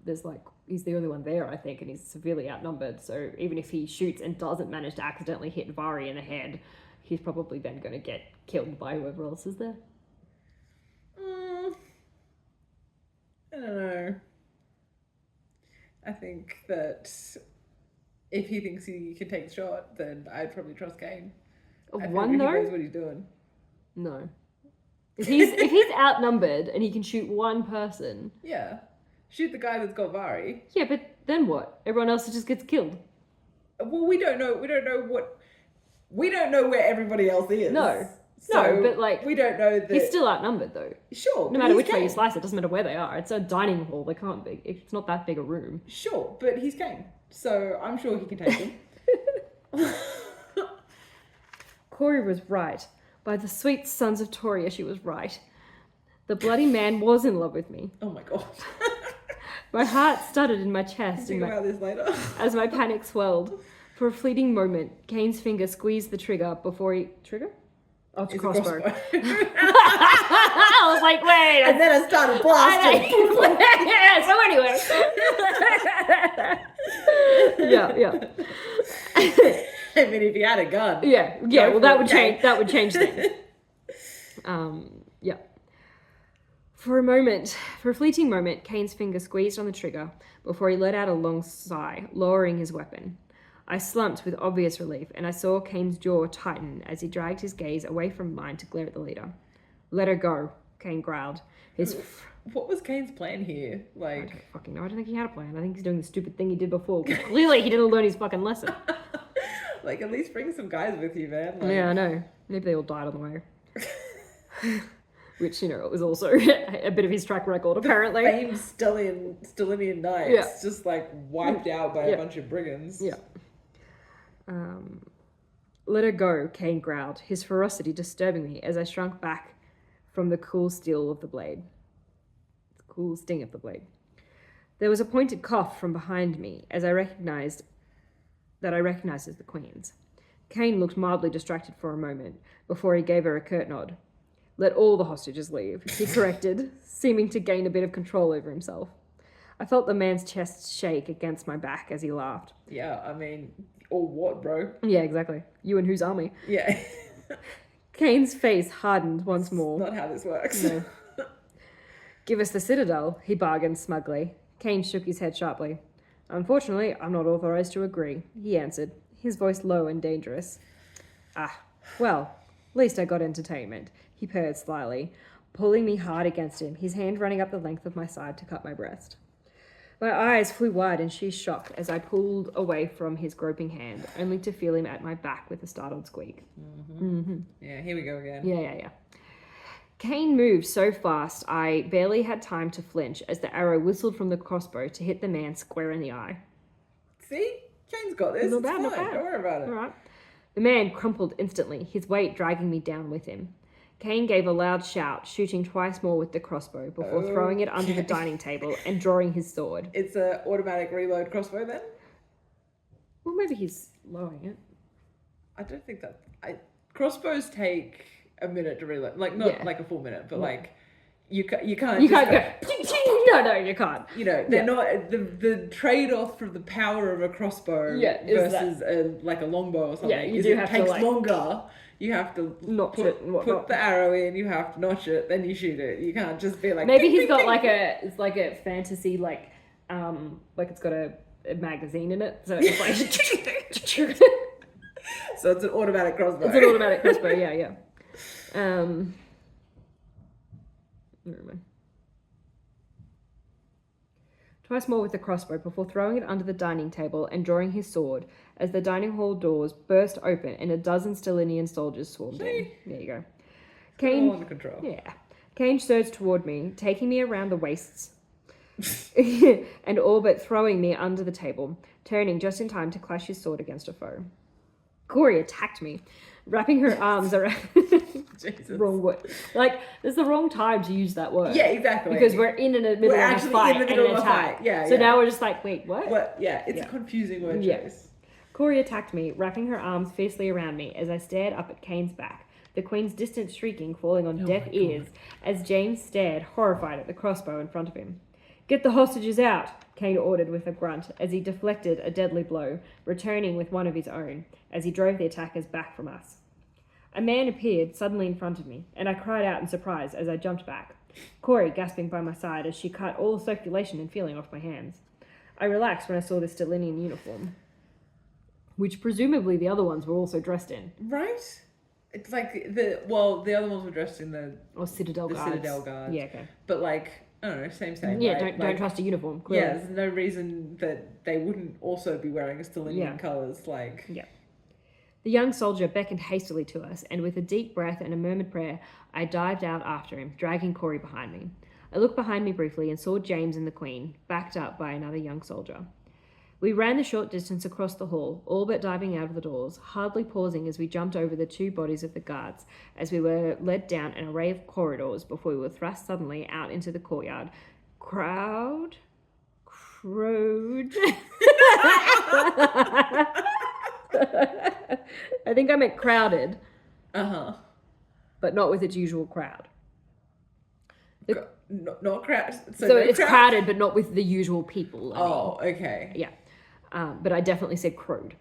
there's like, he's the only one there, I think, and he's severely outnumbered, so even if he shoots and doesn't manage to accidentally hit Vari in the head, he's probably then going to get killed by whoever else is there. I don't know. I think that if he thinks he can take the shot, then I'd probably trust Kane. One though? He knows what he's doing. No. If he's outnumbered and he can shoot one person. Yeah. Shoot the guy that's got Vari. Yeah, but then what? Everyone else just gets killed. Well, we don't know where everybody else is. No. So no, but like... we don't know that... He's still outnumbered though. Sure. No matter which way you slice it, doesn't matter where they are. It's a dining hall. They can't be... It's not that big a room. Sure, but he's Kane. So I'm sure he can take him. Cori was right. By the sweet sons of Toria, she was right. The bloody man was in love with me. Oh my god. My heart stuttered in my chest Think about this later. as my panic swelled. For a fleeting moment, Kane's finger squeezed the trigger before he... Trigger? Oh, it's a crossbow. I was like, wait. And then I started blasting. Yeah, so anyway. Yeah. I mean, if you had a gun. Yeah, well, that would change things. Yeah. For a fleeting moment, Kane's finger squeezed on the trigger before he let out a long sigh, lowering his weapon. I slumped with obvious relief, and I saw Kane's jaw tighten as he dragged his gaze away from mine to glare at the leader. Let her go, Kane growled. What was Kane's plan here? Like, I don't fucking know. I don't think he had a plan. I think he's doing the stupid thing he did before. Clearly, he didn't learn his fucking lesson. Like, at least bring some guys with you, man. Like... Yeah, I know. Maybe they all died on the way. Which, was also a bit of his track record, apparently. Famed Stalinian knights, just like wiped out by a bunch of brigands. Yeah. Let her go, Kane growled, his ferocity disturbing me as I shrunk back from the cool steel of the blade. The cool sting of the blade. There was a pointed cough from behind me as I recognized as the Queen's. Kane looked mildly distracted for a moment before he gave her a curt nod. Let all the hostages leave, he corrected, seeming to gain a bit of control over himself. I felt the man's chest shake against my back as he laughed. Yeah, I mean, or what, bro? Yeah, exactly. You and whose army? Yeah. Kane's face hardened once more. Not how this works. No. Give us the citadel, he bargained smugly. Kane shook his head sharply. Unfortunately, I'm not authorized to agree, he answered, his voice low and dangerous. Ah, well, at least I got entertainment, he purred slyly, pulling me hard against him, his hand running up the length of my side to cut my breast. My eyes flew wide in sheer shock as I pulled away from his groping hand, only to feel him at my back with a startled squeak. Yeah, here we go again. Yeah. Kane moved so fast I barely had time to flinch as the arrow whistled from the crossbow to hit the man square in the eye. See? Kane's got this. Not bad. Don't worry about it. All right. The man crumpled instantly, his weight dragging me down with him. Kane gave a loud shout, shooting twice more with the crossbow before throwing it under the dining table and drawing his sword. It's an automatic reload crossbow then? Well, maybe he's lowering it. I don't think that... crossbows take a minute to reload. Like, not like a full minute, but like... You can't You can't go. No, you can't. You know, they're not the trade-off from the power of a crossbow versus a longbow or something. Yeah, you do have takes to, like, longer. You have to notch it and whatnot. put the arrow in. You have to notch it, then you shoot it. You can't just be like. Maybe ding, he's ding, got ding. like a fantasy like it's got a magazine in it, so it's like. So it's an automatic crossbow. It's an automatic crossbow. Yeah. Where am I? Twice more with the crossbow before throwing it under the dining table and drawing his sword as the dining hall doors burst open and a dozen Stellinian soldiers swarmed in. There you go. Kane, all under control. Yeah. Kane surged toward me, taking me around the waists and all but throwing me under the table, turning just in time to clash his sword against a foe. Cori attacked me, wrapping her arms around... Jesus. Wrong word. Like, it's the wrong time to use that word. Yeah, exactly. Because we're in the middle of a fight and an attack. Yeah, so now we're just like, wait, what? What? Yeah, it's a confusing word choice. Cori attacked me, wrapping her arms fiercely around me as I stared up at Kane's back, the Queen's distant shrieking falling on deaf ears as James stared, horrified at the crossbow in front of him. Get the hostages out, Kane ordered with a grunt as he deflected a deadly blow, returning with one of his own, as he drove the attackers back from us. A man appeared suddenly in front of me, and I cried out in surprise as I jumped back, Cori gasping by my side as she cut all circulation and feeling off my hands. I relaxed when I saw the Stellinian uniform, which presumably the other ones were also dressed in. Right? It's like the other ones were dressed in the Citadel Guards. Citadel Guards. Yeah, okay. But like, I don't know, same. Yeah, right? don't trust a uniform. Clearly. Yeah, there's no reason that they wouldn't also be wearing a Stellinian colours. Like, yeah. The young soldier beckoned hastily to us, and with a deep breath and a murmured prayer, I dived out after him, dragging Cori behind me. I looked behind me briefly and saw James and the Queen, backed up by another young soldier. We ran the short distance across the hall, all but diving out of the doors, hardly pausing as we jumped over the two bodies of the guards, as we were led down an array of corridors before we were thrust suddenly out into the courtyard. Crowed? Crowed? I think I meant crowded. Uh-huh. But not with its usual crowd. Not crowd. So it's crowded, but not with the usual people. Okay. Yeah. But I definitely said crowed.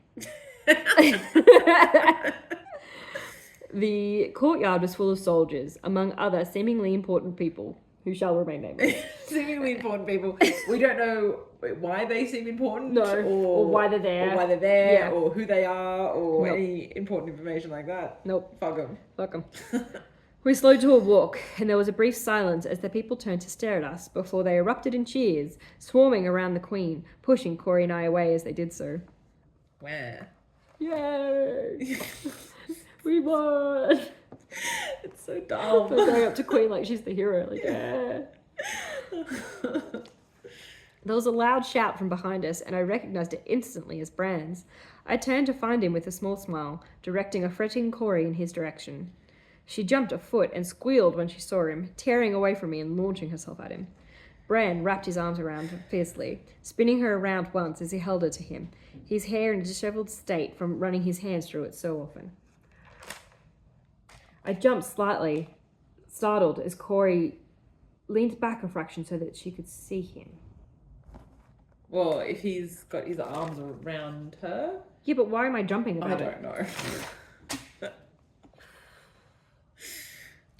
The courtyard was full of soldiers, among other seemingly important people, who shall remain nameless. Seemingly important people. We don't know why they seem important. Or why they're there. Or who they are, or any important information like that. Nope. Fuck them. Fuck them. We slowed to a walk, and there was a brief silence as the people turned to stare at us before they erupted in cheers, swarming around the Queen, pushing Cori and I away as they did so. Where? Yay! We won! It's so dumb. They're going up to Queen like she's the hero. Like, yeah. There was a loud shout from behind us, and I recognized it instantly as Bran's. I turned to find him with a small smile, directing a fretting Cori in his direction. She jumped a foot and squealed when she saw him, tearing away from me and launching herself at him. Bran wrapped his arms around her fiercely, spinning her around once as he held her to him, his hair in a dishevelled state from running his hands through it so often. I jumped slightly, startled, as Cori leaned back a fraction so that she could see him. Well, if he's got his arms around her? Yeah, but why am I jumping about it? I don't know.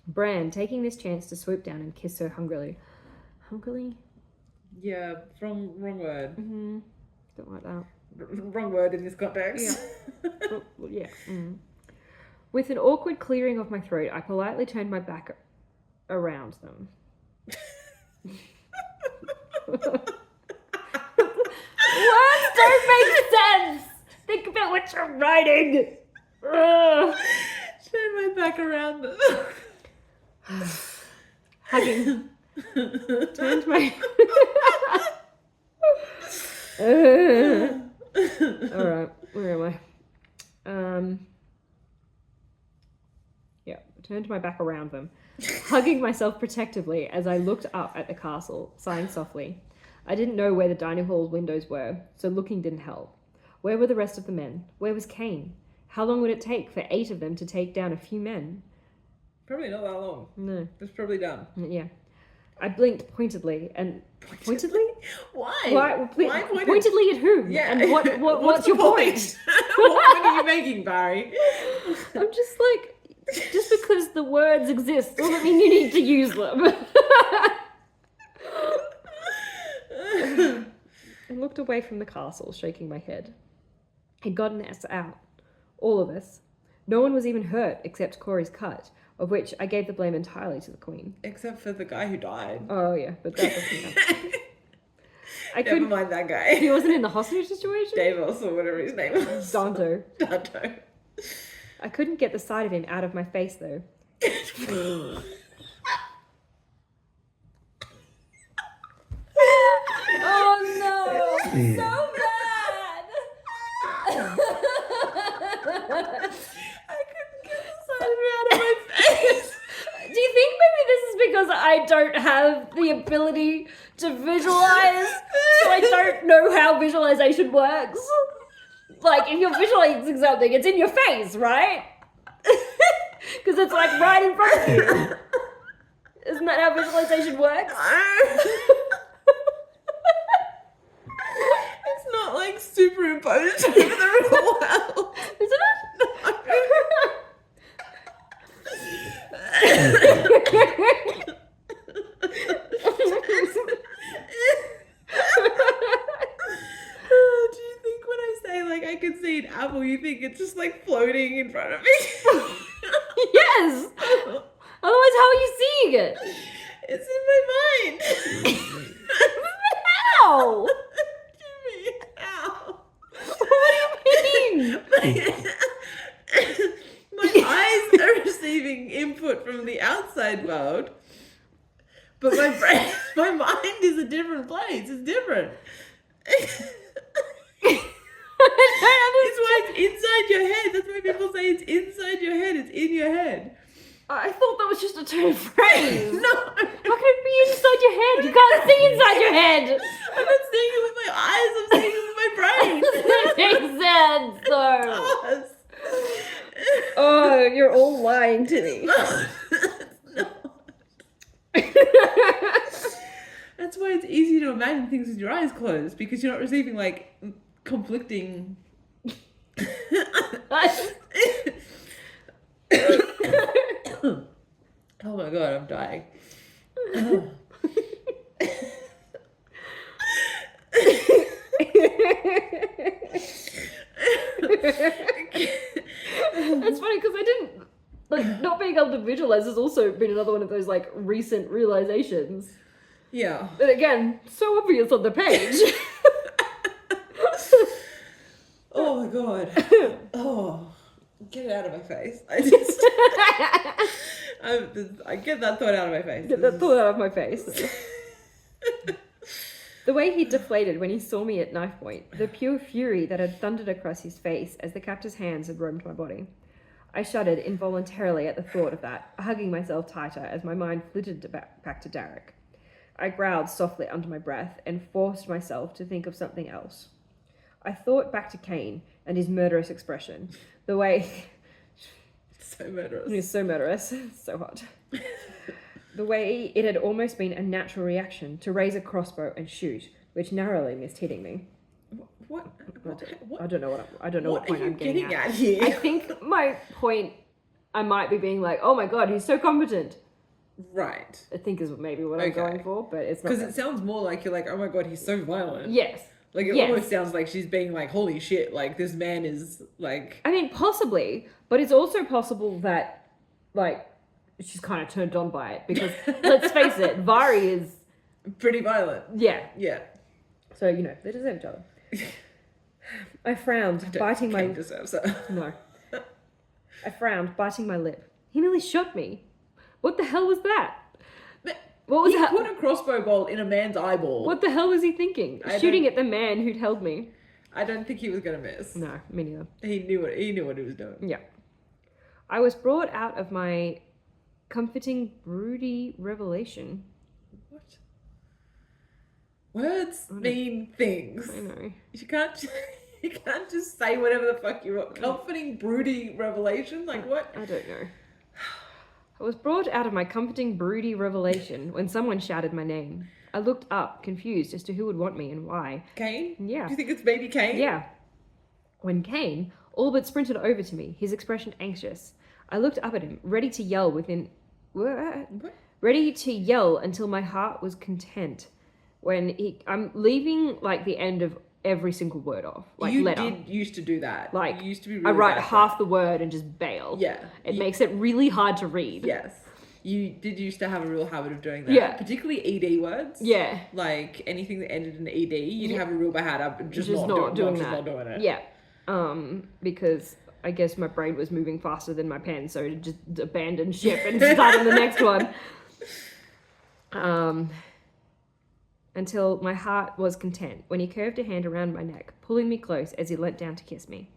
Bran, taking this chance to swoop down and kiss her hungrily. Hungrily? Yeah, wrong word. Mm-hmm. Don't like that. Wrong word in this context. Yeah. Well, yeah. Mm. With an awkward clearing of my throat, I politely turned my back around them. Words don't make sense! Think about what you're writing! Turn my back around them. Hugging. Turned my... Alright, where am I? Yeah, turned my back around them, hugging myself protectively as I looked up at the castle, sighing softly. I didn't know where the dining hall windows were, so looking didn't help. Where were the rest of the men? Where was Kane? How long would it take for 8 of them to take down a few men? Probably not that long. No. It's probably done. Yeah. I blinked pointedly and... Pointedly? Why? Why pointed? Pointedly at whom? Yeah. And what's your point? What point are you making, Barry? I'm just like, just because the words exist doesn't mean you need to use them. I looked away from the castle, shaking my head. He'd gotten us out. All of us. No one was even hurt except Cori's cut, of which I gave the blame entirely to the Queen. Except for the guy who died. Oh, yeah, but that doesn't count. Never mind that guy. He wasn't in the hostage situation? Davos or whatever his name was. Danto. Danto. I couldn't get the sight of him out of my face, though. Oh, no! So bad! I couldn't get the sight of him out of my face. Do you think maybe this is because I don't have the ability to visualize, so I don't know how visualization works? Like, if you're visualizing something, it's in your face, right? Because it's like right in front of you. Isn't that how visualization works? It's not like superimposed over the real world. Isn't it? Do you think when I say like I can see an apple, you think it's just like floating in front of me? Yes! Otherwise, how are you seeing it? It's in my mind. How? Jimmy, how? What do you mean? My eyes are receiving input from the outside world, but my brain, my mind is a different place. It's different. It's why it's inside your head. That's why people say it's inside your head. It's in your head. I thought that was just a turn of phrase. No. How can it be inside your head? You can't see inside your head. I'm not seeing it with my eyes. I'm seeing it with my brain. That makes sense, though. Yes. Oh, you're all lying to me. No. That's why it's easy to imagine things with your eyes closed, because you're not receiving like conflicting. Oh my god, I'm dying. It's funny because I didn't, like, not being able to visualize has also been another one of those, like, recent realizations. Yeah. But again, so obvious on the page. Oh my god. Oh, get it out of my face. I get that thought out of my face. Get that thought out of my face. The way he deflated when he saw me at knife point, the pure fury that had thundered across his face as the captor's hands had roamed my body. I shuddered involuntarily at the thought of that, hugging myself tighter as my mind flitted back to Derek. I growled softly under my breath and forced myself to think of something else. I thought back to Cain and his murderous expression, the way... So murderous. He was so murderous, so hot. The way it had almost been a natural reaction to raise a crossbow and shoot, which narrowly missed hitting me. What? I don't know what point I'm getting at here? I think my point, I might be being like, oh my god, he's so competent. Right. I think is maybe what I'm going for, but it's not. Because it sounds more like you're like, oh my god, he's so violent. Yes. Like it almost sounds like she's being like, holy shit, like this man is like... I mean, possibly, but it's also possible that, like, she's kind of turned on by it because, let's face it, Vari is... pretty violent. Yeah. Yeah. So, you know, they deserve each other. I frowned, biting my... deserves her. No. I frowned, biting my lip. He nearly shot me. What the hell was that? What was he put a crossbow bolt in a man's eyeball. What the hell was he thinking? Shooting at the man who'd held me. I don't think he was gonna miss. No, me neither. He knew what he was doing. Yeah. I was brought out of my comforting, broody revelation. What? Words mean things. I know. You can't. You can't just say whatever the fuck you want. Comforting, broody revelation? Like, what? I don't know. I was brought out of my comforting, broody revelation when someone shouted my name. I looked up, confused as to who would want me and why. Kane? Yeah. Do you think it's baby Kane? Yeah. When Kane all but sprinted over to me, his expression anxious. I looked up at him, ready to yell What? ready to yell until my heart was content. I'm leaving like the end of every single word off, like you letter. did used to do that. Like, you used to be really I write bad at half the word and just bail. Yeah. It makes it really hard to read. Yes. You did used to have a real habit of doing that. Yeah. Particularly ED words. Yeah. Like anything that ended in ED, you'd have a real bad habit of just not doing not doing it. Yeah. Because I guess my brain was moving faster than my pen, so it just abandoned ship and start on the next one. Until my heart was content when he curved a hand around my neck, pulling me close as he leant down to kiss me.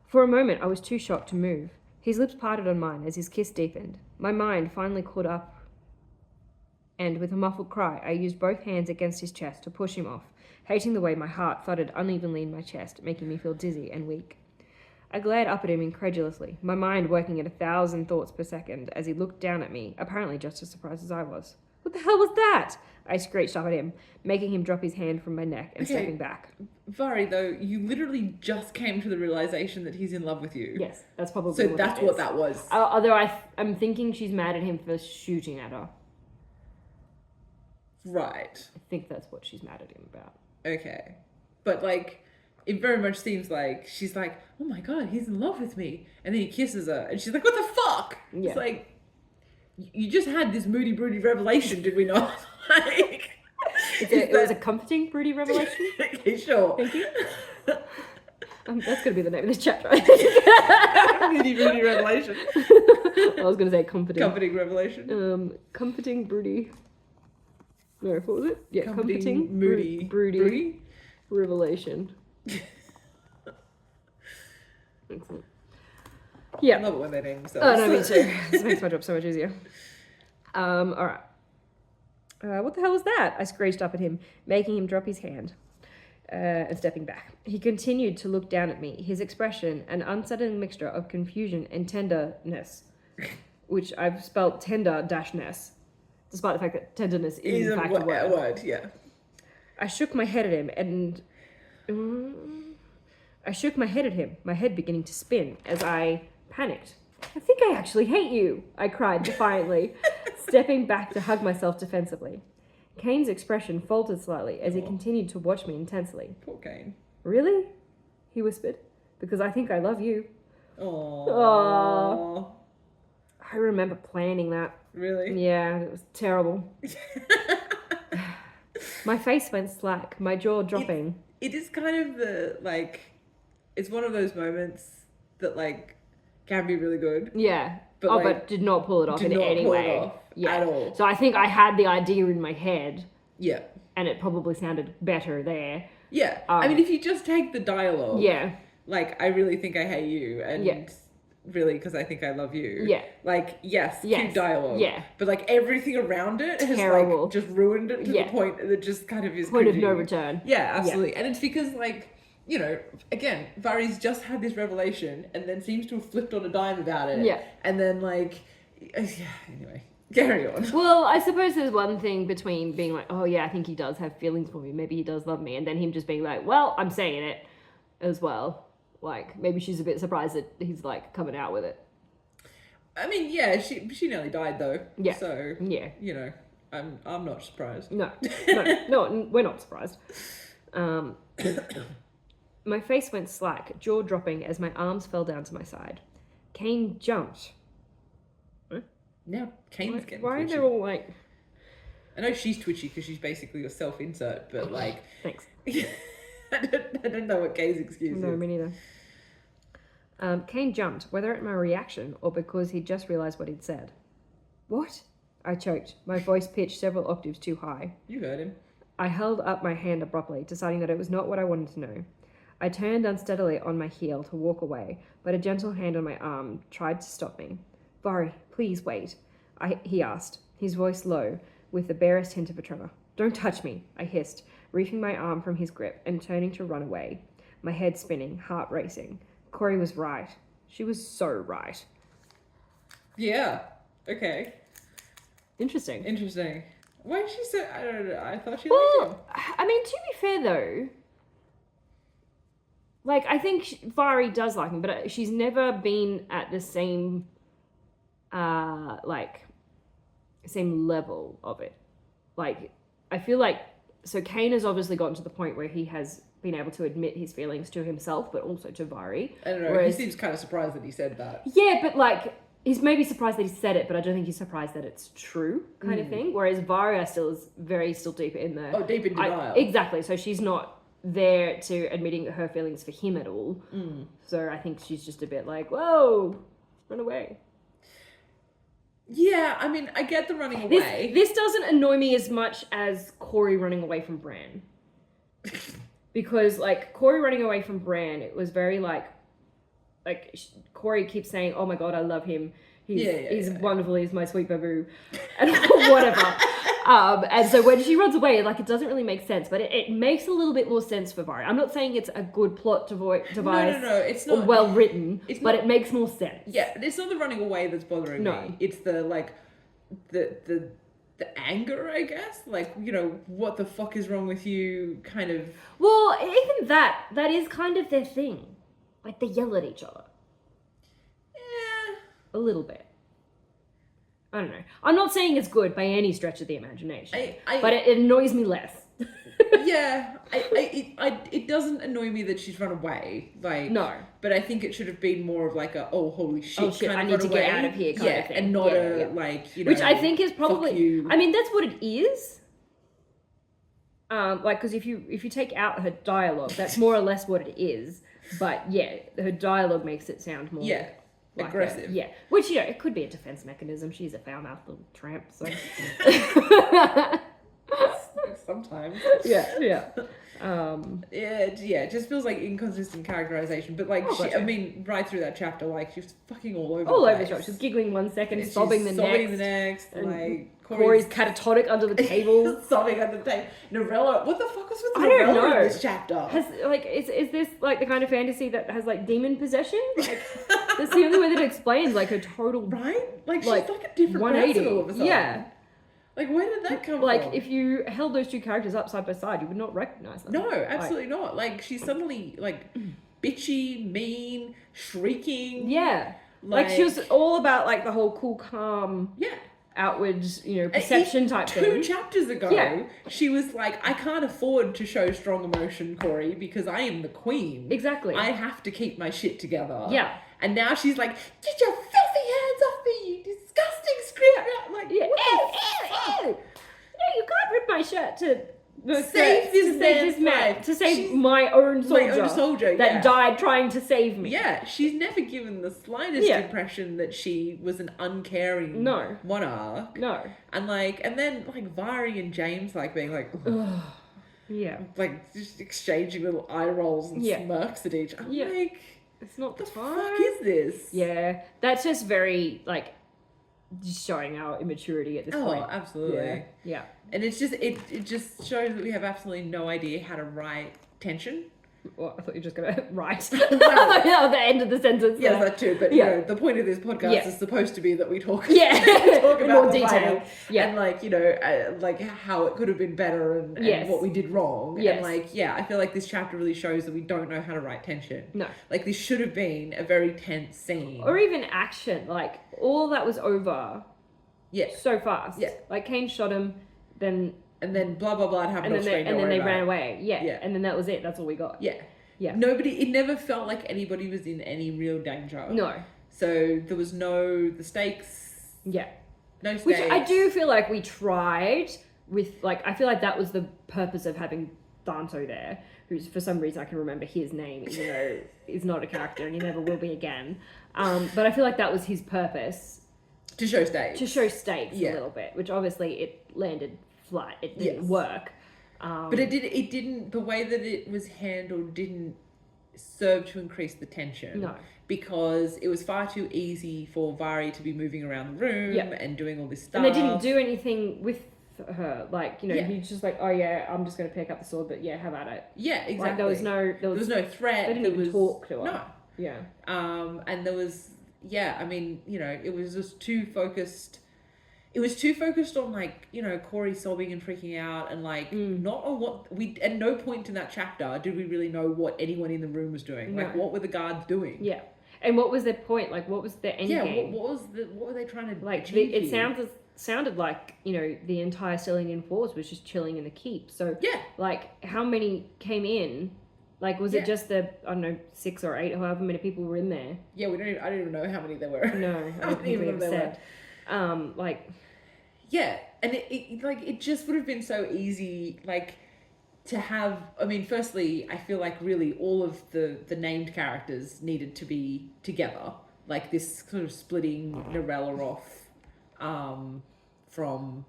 For a moment, I was too shocked to move. His lips parted on mine as his kiss deepened. My mind finally caught up, and with a muffled cry, I used both hands against his chest to push him off, hating the way my heart thudded unevenly in my chest, making me feel dizzy and weak. I glared up at him incredulously, my mind working at 1,000 thoughts per second as he looked down at me, apparently just as surprised as I was. What the hell was that? I screeched up at him, making him drop his hand from my neck and stepping back. Vari, though, you literally just came to the realization that he's in love with you. Yes, that's probably So what that's it what is. that was. Although I'm thinking she's mad at him for shooting at her. Right. I think that's what she's mad at him about. Okay. But, like, it very much seems like she's like, oh my god, he's in love with me. And then he kisses her. And she's like, what the fuck? Yeah. It's like, you just had this moody, broody revelation, did we not? Like... It was a comforting, broody revelation. Okay, sure. Thank you. That's going to be the name of this chapter. Moody, broody revelation. I was going to say comforting. Comforting revelation. Comforting, broody. No, what was it? Yeah, Comforting, moody, broody revelation. Excellent. Yeah. I love it when they name themselves. Oh, no, me too. This makes my job so much easier. All right. What the hell was that? I screeched up at him, making him drop his hand and stepping back. He continued to look down at me, his expression an unsettling mixture of confusion and tenderness, which I've spelled tender-ness, despite the fact that tenderness is in fact a word. Yeah. I shook my head at him my head beginning to spin as I panicked. I think I actually hate you, I cried defiantly, stepping back to hug myself defensively. Kane's expression faltered slightly as he continued to watch me intensely. Poor Kane. Really? He whispered. Because I think I love you. Aww. I remember planning that. Really? Yeah, it was terrible. My face went slack, my jaw dropping. It is kind of the, like, it's one of those moments that, like, can be really good. Yeah. But, but did not pull it off in any way. At all. So I think I had the idea in my head. Yeah. And it probably sounded better there. Yeah. I mean, if you just take the dialogue. Yeah. Like, I really think I hate you. And really, because I think I love you. Yeah. Like, yes. Cute dialogue. Yeah. But, like, everything around it has, terrible. like, just ruined it to the point that just kind of is point creepy. of no return. Yeah, absolutely. Yeah. And it's because, like, you know, again, Vari's just had this revelation and then seems to have flipped on a dime about it. Yeah. And then, like, anyway, carry on. Well, I suppose there's one thing between being like, oh yeah, I think he does have feelings for me, maybe he does love me, and then him just being like, well, I'm saying it as well. Like, maybe she's a bit surprised that he's, like, coming out with it. I mean, yeah, she nearly died, though. Yeah. So, yeah. You know, I'm not surprised. No, we're not surprised. My face went slack, jaw dropping as my arms fell down to my side. Kane jumped. Now, Kane's getting Why twitchy. are they all like... I know she's twitchy because she's basically a self-insert, but, like... Thanks. I don't know what Kay's excuse is. No, me neither. Kane jumped, whether at my reaction or because he'd just realised what he'd said. What? I choked, my voice pitched several octaves too high. You heard him. I held up my hand abruptly, deciding that it was not what I wanted to know. I turned unsteadily on my heel to walk away, but a gentle hand on my arm tried to stop me. Vari, please wait, he asked, his voice low, with the barest hint of a tremor. Don't touch me, I hissed, reefing my arm from his grip and turning to run away. my head spinning, heart racing. Cori was right. She was so right. Yeah. Okay. Interesting. Why did she say? I don't know. I thought she Well, liked him. I mean, to be fair though, like I think Vari does like him, but she's never been at the same, same level of it. Like, I feel like Kane has obviously gotten to the point where he has been able to admit his feelings to himself, but also to Vari. I don't know. Whereas, he seems kind of surprised that he said that. Yeah, but like, he's maybe surprised that he said it, but I don't think he's surprised that it's true, kind of thing. Whereas Vari still is still deep in the... Oh, deep in denial. Exactly. So she's not there to admitting her feelings for him at all. So I think she's just a bit like, whoa, run away. Yeah, I mean, I get the running away. This doesn't annoy me as much as Cori running away from Bran. Because, like, Cori running away from Bran, it was very, Cori keeps saying, oh my God, I love him. He's wonderful. He's my sweet baboo. And whatever. And so when she runs away, like, it doesn't really make sense, but it makes a little bit more sense for Vari. I'm not saying it's a good plot device. No, it's not. Or well written, but it makes more sense. Yeah, it's not the running away that's bothering me. It's the, like, the anger, I guess. Like, you know, what the fuck is wrong with you kind of... Well, even that is kind of their thing. Like, they yell at each other. Yeah. A little bit. I don't know. I'm not saying it's good by any stretch of the imagination, but it annoys me less. Yeah, it doesn't annoy me that she's run away. Like, no, but I think it should have been more of like a holy shit, kind I of need to away. Get out of here kind of thing. And not like, you know, which I think is probably. I mean, that's what it is. Like, because if you take out her dialogue, that's more or less what it is. But yeah, her dialogue makes it sound more like aggressive. Which, you know, it could be a defense mechanism. She's a foul-mouthed little tramp, so. Sometimes. Yeah. It just feels like inconsistent characterization. But like, I mean, right through that chapter, like, she was fucking all over the place. She's giggling one second, sobbing the next. Like, Cori's catatonic under the table. Sobbing under the table. Norella, what the fuck was with I don't Norella know. in this chapter? Is this like the kind of fantasy that has like demon possession? Like, that's the only way that it explains like her total... Right? Like, she's like a different person all of a sudden. Yeah. Like, where did that come from? Like, if you held those two characters up side by side, you would not recognize them. No, absolutely not. Like, she's suddenly, like, bitchy, mean, shrieking. Yeah. Like, she was all about, like, the whole cool, calm... Yeah. Outward, you know, perception type thing. 2 chapters ago, she was like, I can't afford to show strong emotion, Cori, because I am the queen. Exactly. I have to keep my shit together. Yeah. And now she's like, get your filthy hands off me, you disgusting script. Like, ew. No, you can't rip my shirt to save this man, to save my own soldier that died trying to save me. Yeah, she's never given the slightest impression that she was an uncaring monarch. No. And then Vari and James being like, yeah, like just exchanging little eye rolls and smirks at each other. Like, it's not the time. Fuck is this? Yeah, that's just very just showing our immaturity at this point. Oh, absolutely. Yeah. And it's just it just shows that we have absolutely no idea how to write tension. Well, I thought you were just gonna write at the end of the sentence. Yes, that too. But you know, the point of this podcast is supposed to be that we talk. Talk about more detail. And how it could have been better and what we did wrong. Yes. And I feel like this chapter really shows that we don't know how to write tension. No. Like, this should have been a very tense scene. Or even action. Like, all that was over. Yeah. So fast. Yeah. Like, Kane shot him, then blah blah blah happened off screen. And then they ran away. Yeah. And then that was it. That's all we got. Yeah. Yeah. It never felt like anybody was in any real danger. No. So there was the stakes. Yeah. No stakes. Which I do feel like we tried with, I feel like that was the purpose of having Danto there, who's, for some reason I can remember his name, even though he's not a character and he never will be again. But I feel like that was his purpose. To show stakes. A little bit, which obviously it landed flat. It didn't work. But it didn't, the way that it was handled didn't serve to increase the tension. No. Because it was far too easy for Vari to be moving around the room and doing all this stuff. And they didn't do anything with her. Like, you know, Yeah. he's just like, oh yeah, I'm just going to pick up the sword, but yeah, have at it. Yeah, exactly. Like, there was no threat. They didn't even talk to her. No. Yeah. And there was, I mean, you know, it was just too focused. It was too focused on, like, you know, Cori sobbing and freaking out, and like not on what at no point in that chapter did we really know what anyone in the room was doing. No. Like, what were the guards doing? Yeah. And what was their point? Like, what was their end game? What were they trying to like? achieve It here? sounded like, you know, the entire Stellinian force was just chilling in the keep. So Yeah. like, how many came in? Like, was it just the, I don't know, 6 or 8, however many people were in there? Yeah, I don't even know how many there were. No, I don't think we ever said. Like, yeah, and it just would have been so easy, like, to have. I mean, firstly, I feel like really all of the named characters needed to be together, like this sort of splitting Norella off from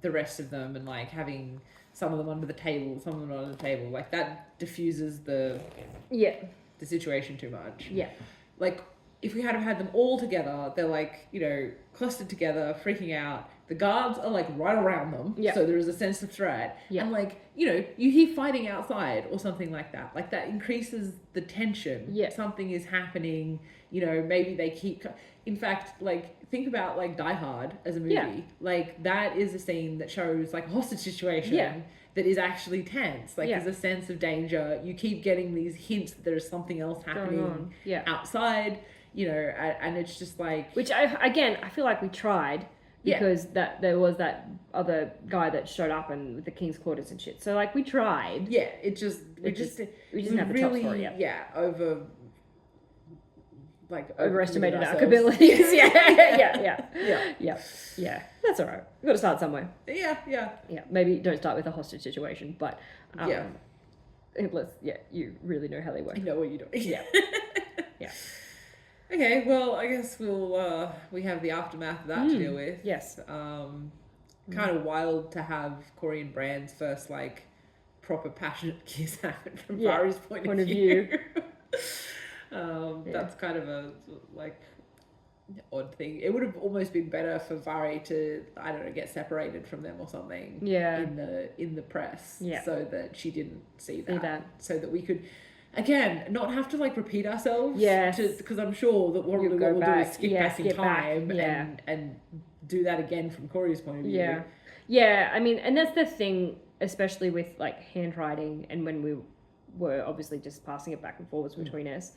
the rest of them, and like having some of them under the table, some of them not under the table, like that diffuses the situation too much. Yeah. Like, if we had have had them all together, they're like, you know, clustered together, freaking out. The guards are like right around them, so there is a sense of threat. And like, you know, you hear fighting outside or something like that. Like, that increases the tension. Yeah. Something is happening. You know, maybe they keep. In fact, like, think about like Die Hard as a movie. Yeah. Like, that is a scene that shows like a hostage situation. Yeah. That is actually tense. Like, there's a sense of danger. You keep getting these hints that there's something else happening outside. You know, and it's just like... Which, I feel like we tried, because that there was that other guy that showed up and with the King's Quarters and shit. So, like, we tried. Yeah, we just didn't have the chops for it yet. Yeah, overestimated our abilities. Yeah. That's all right. We've got to start somewhere. Yeah. Maybe don't start with a hostage situation, but you really know how they work. I know what you're doing. Yeah. Yeah. Okay, well, I guess we have the aftermath of that to deal with. Yes. Kind of wild to have Cori and Bran's first, like, proper passionate kiss happen from Vari's point of view. That's kind of a, like, odd thing. It would have almost been better for Vari to, I don't know, get separated from them or something. Yeah. In the press. Yeah. So that she didn't see that. So that we could, again, not have to, like, repeat ourselves. Yes. Because I'm sure that what we'll do is skip back in time and do that again from Cori's point of view. Yeah. Yeah, I mean, and that's the thing, especially with, like, handwriting, and when we were obviously just passing it back and forwards between us,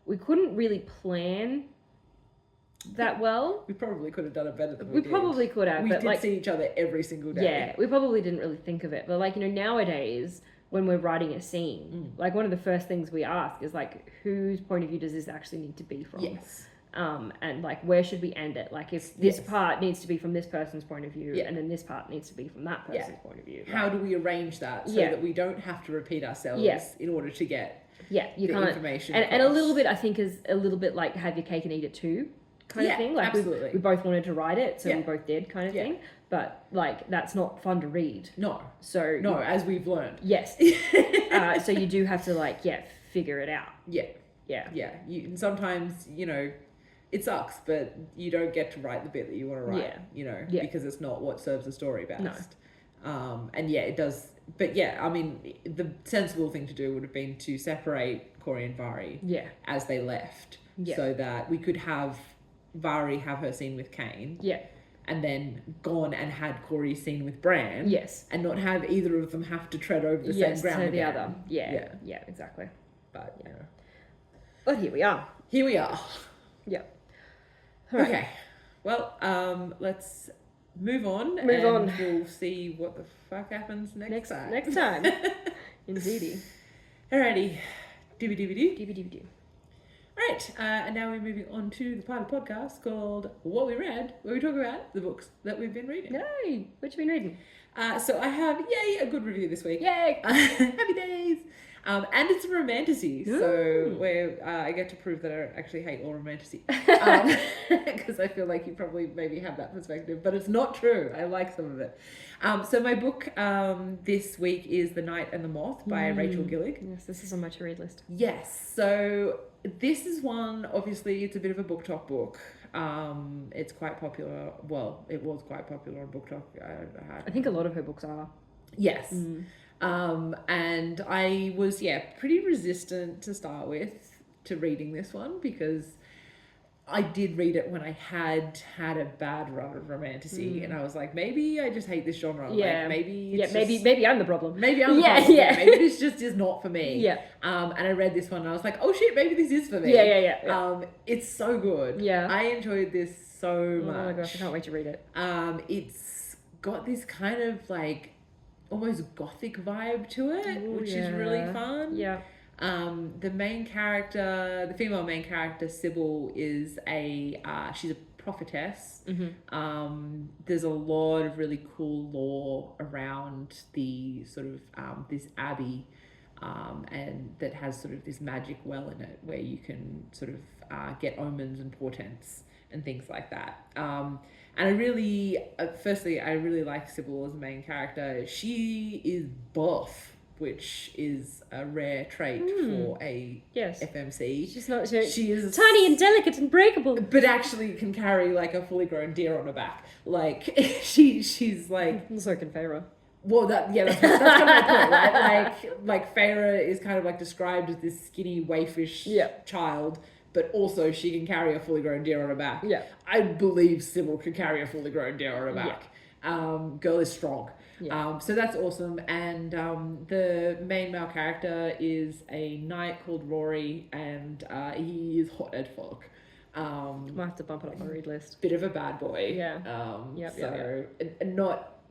we couldn't really plan that well. We probably could have done it better than we did. We probably could have. We but did like, see each other every single day. Yeah, we probably didn't really think of it. But, like, you know, nowadays, when we're writing a scene, like, one of the first things we ask is, like, whose point of view does this actually need to be from? Yes. And, like, where should we end it? Like, if this part needs to be from this person's point of view, and then this part needs to be from that person's point of view. How do we arrange that so that we don't have to repeat ourselves in order to get you the can't, information and a little bit, I think, is a little bit like have your cake and eat it too kind of thing. Like, absolutely. We both wanted to write it, so we both did kind of thing. But, like, that's not fun to read. No. So... No, as we've learned. Yes. So you do have to, like, figure it out. Yeah. And sometimes, you know, it sucks, but you don't get to write the bit that you want to write, you know, because it's not what serves the story best. No. And it does. But I mean, the sensible thing to do would have been to separate Cori and Vari as they left, so that we could have Vari have her scene with Kane, and then gone and had Cori's scene with Bran, and not have either of them have to tread over the same ground the again. other, yeah, exactly. But you know, but here we are. Yeah. Right. Okay. Well, let's move on. We'll see what the fuck happens next time. Next time. Indeedy. Alrighty. Doobie-doobie-doo. Doobie-doobie-doo. Right, and now we're moving on to the part of the podcast called What We Read, where we talk about the books that we've been reading. Yay! What you been reading? So I have, a good review this week. Yay! Happy days! And it's a romantasy, so where I get to prove that I actually hate all romantasy. Because I feel like you probably maybe have that perspective, but it's not true. I like some of it. So my book this week is The Night and the Moth by Rachel Gillig. Yes, this is on my to-read list. Yes, so this is one, obviously, it's a bit of a book talk book. It's quite popular. Well, it was quite popular on Book Talk. I think a lot of her books are. Yes. And I was, pretty resistant to start with to reading this one because I did read it when I had a bad run of romantasy, and I was like, maybe I just hate this genre. Yeah. Like, maybe maybe I'm the problem. Maybe I'm the problem. Yeah. Maybe this just is not for me. Yeah. And I read this one and I was like, oh shit, maybe this is for me. Yeah. It's so good. Yeah. I enjoyed this so much. Oh my gosh, I can't wait to read it. It's got this kind of like almost gothic vibe to it, which is really fun. Yeah. The main character, the female main character, Sybil, is she's a prophetess. There's a lot of really cool lore around the sort of this abbey, and that has sort of this magic well in it where you can sort of get omens and portents and things like that. And I really, firstly, I really like Sybil as a main character. She is buff, which is a rare trait for a FMC. She's not. She is tiny and delicate and breakable, but actually can carry like a fully grown deer on her back. Like she's like. So can Feyre. Well, that's kind of my point, right? Like Feyre is kind of like described as this skinny, waifish child, but also she can carry a fully grown deer on her back. Yeah, I believe Sybil can carry a fully grown deer on her back. Girl is strong. Yeah. So that's awesome. And the main male character is a knight called Rory, and he is hot as fuck. Might have to bump it up my read list. Bit of a bad boy. Yeah. And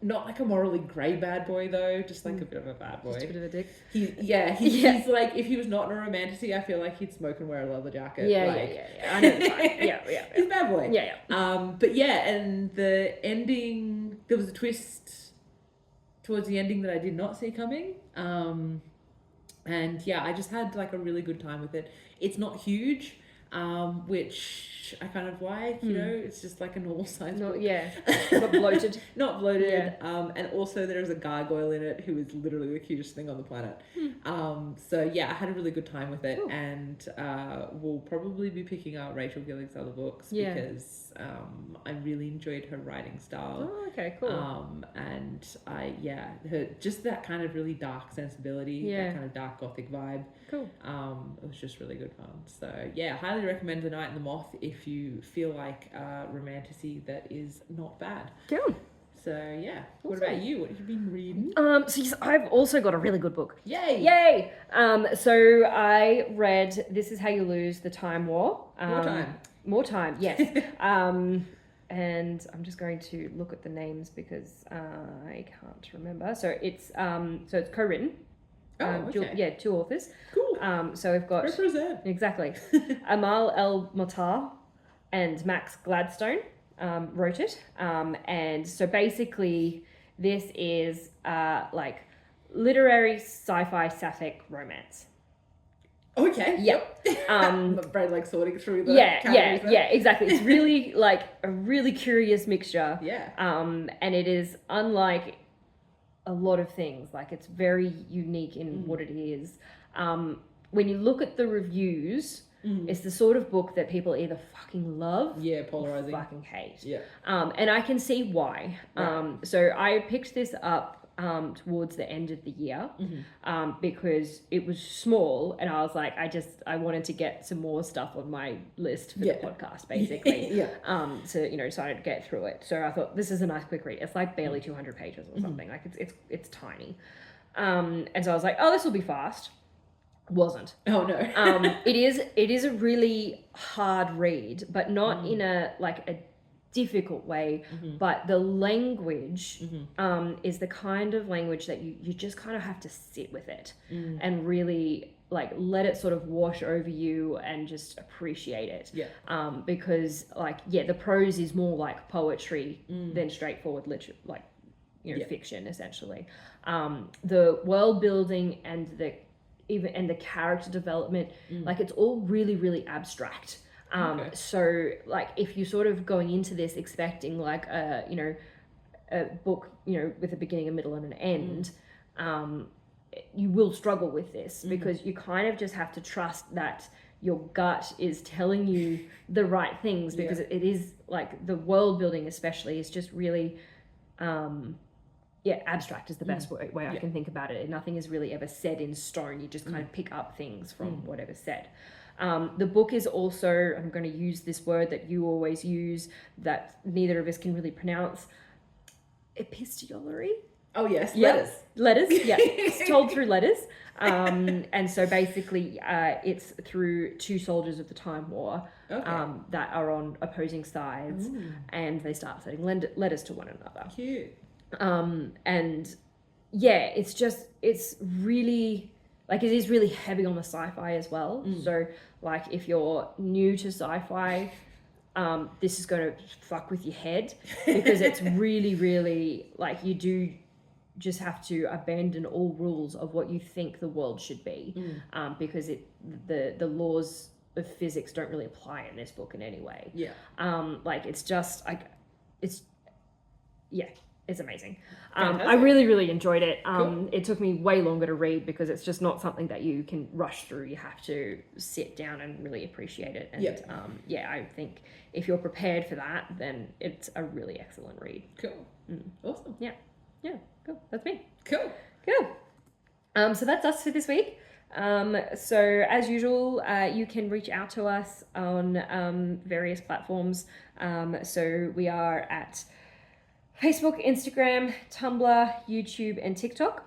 not like a morally grey bad boy though, just like a bit of a bad boy. Just a bit of a dick. He's like, if he was not in a romantasy, I feel like he'd smoke and wear a leather jacket. Yeah. I know the type. Yeah. He's a bad boy. Yeah. But and the ending, there was a twist towards the ending that I did not see coming. And I just had like a really good time with it. It's not huge, which I kind of like, you know, it's just like a normal size book. Not bloated. Not bloated. And also there's a gargoyle in it who is literally the cutest thing on the planet. I had a really good time with it. Cool. And we'll probably be picking up Rachel Gillig's other books because I really enjoyed her writing style. Oh, okay, cool. And her just that kind of really dark sensibility, that kind of dark gothic vibe. Cool. It was just really good fun. So highly recommend The Night and the Moth if you feel like romantasy that is not bad. Cool. So what about you? What have you been reading? So yes, I've also got a really good book. Yay! So I read This Is How You Lose the Time War. More time, yes. And I'm just going to look at the names because I can't remember. So it's co-written. Two authors. Cool. So we've got represent exactly Amal El Motar and Max Gladstone wrote it. And so basically, this is like literary sci-fi sapphic romance. Okay. Yep. Brad like sorting through the categories. Exactly. It's really like a really curious mixture. Yeah. And it is unlike a lot of things. Like it's very unique in what it is. When you look at the reviews, it's the sort of book that people either fucking love, polarizing, or fucking hate. Yeah. And I can see why. Right. So I picked this up towards the end of the year because it was small and I was like, I wanted to get some more stuff on my list for the podcast, basically. So decided to get through it. So I thought this is a nice quick read. It's like barely 200 pages or something. Like it's tiny. And so I was like, oh, this will be fast. Wasn't. Oh no. It is a really hard read, but not in a difficult way, but the language is the kind of language that you just kind of have to sit with it and really like let it sort of wash over you and just appreciate it. Because the prose is more like poetry than straightforward fiction essentially. The world building and the character development, like it's all really, really abstract. So like if you're sort of going into this expecting like a book, with a beginning, a middle and an end, you will struggle with this because you kind of just have to trust that your gut is telling you the right things, because it is like the world building especially is just really abstract is the best way I can think about it. Nothing is really ever said in stone. You just kind of pick up things from whatever's said. The book is also, I'm going to use this word that you always use that neither of us can really pronounce, epistolary. Oh yes, letters. Yeah, it's told through letters. And so basically, it's through two soldiers of the Time War that are on opposing sides, and they start sending letters to one another. Cute. And yeah, it's really, like, it is really heavy on the sci-fi as well. So like, if you're new to sci-fi, this is going to fuck with your head, because it's really, really, like, you do just have to abandon all rules of what you think the world should be, because the laws of physics don't really apply in this book in any way. Like, it's just it's amazing. I really, really enjoyed it. Cool. It took me way longer to read, because it's just not something that you can rush through. You have to sit down and really appreciate it. And I think if you're prepared for that, then it's a really excellent read. Cool. Awesome. Yeah, cool. That's me. Cool. So that's us for this week. So as usual, you can reach out to us on various platforms. So we are at Facebook, Instagram, Tumblr, YouTube, and TikTok.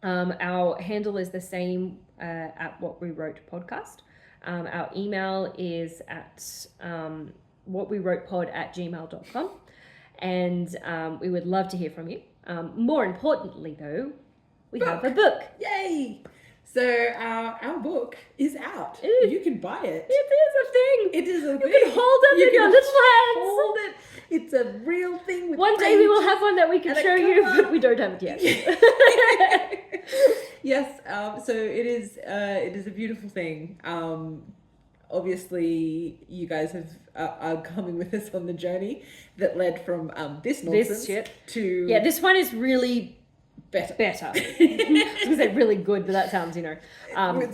Our handle is the same at What We Wrote Podcast. Our email is at whatwewrotepod@gmail.com. And we would love to hear from you. More importantly, though, we have a book. Yay! So our book is out. You can buy it. It is a thing. It is a thing. You can hold it in your little hands. Hold it. It's a real thing. With one day we will have one that we can show you, but we don't have it yet. Yes. So it is a beautiful thing. Obviously, you guys are coming with us on the journey that led from this nonsense to this one is really better. I was gonna say really good, but that sounds, it makes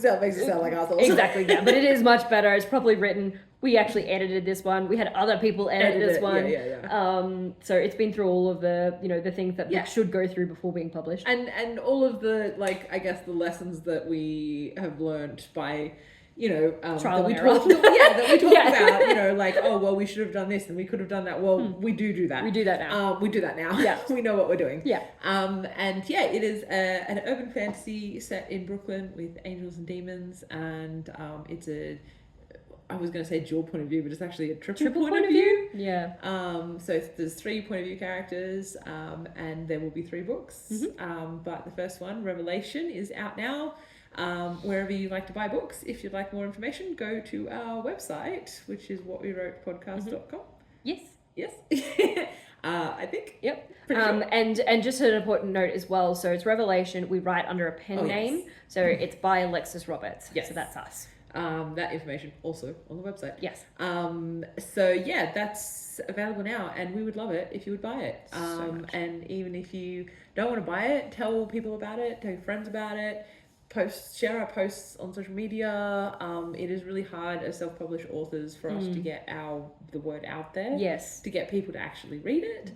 it sound like assholes. Exactly, yeah. But it is much better. It's properly written. We actually edited this one. We had other people edit this one. So it's been through all of the the things that we should go through before being published, and all of the, like, I guess the lessons that we have learned by trial and error. That we talk about, like, oh, well, we should have done this and we could have done that. Well, we do that. We do that now. We do that now. Yeah. We know what we're doing. Yeah. It is an urban fantasy set in Brooklyn with angels and demons, and it's I was going to say dual point of view, but it's actually a triple point of view. Yeah. So there's 3 point of view characters, and there will be 3 books. But the first one, Revelation, is out now. Wherever you like to buy books. If you'd like more information, go to our website, which is whatwewrotepodcast.com. Yes. I think. Yep. Sure. And just an important note as well. So it's Revelation. We write under a pen name. Yes. So it's by Alexis Roberts. Yes. So that's us. That information also on the website. Yes. That's available now, and we would love it if you would buy it. So much. And even if you don't want to buy it, tell people about it, tell your friends about it. Share our posts on social media. It is really hard as self-published authors for us to get the word out there. Yes. To get people to actually read it.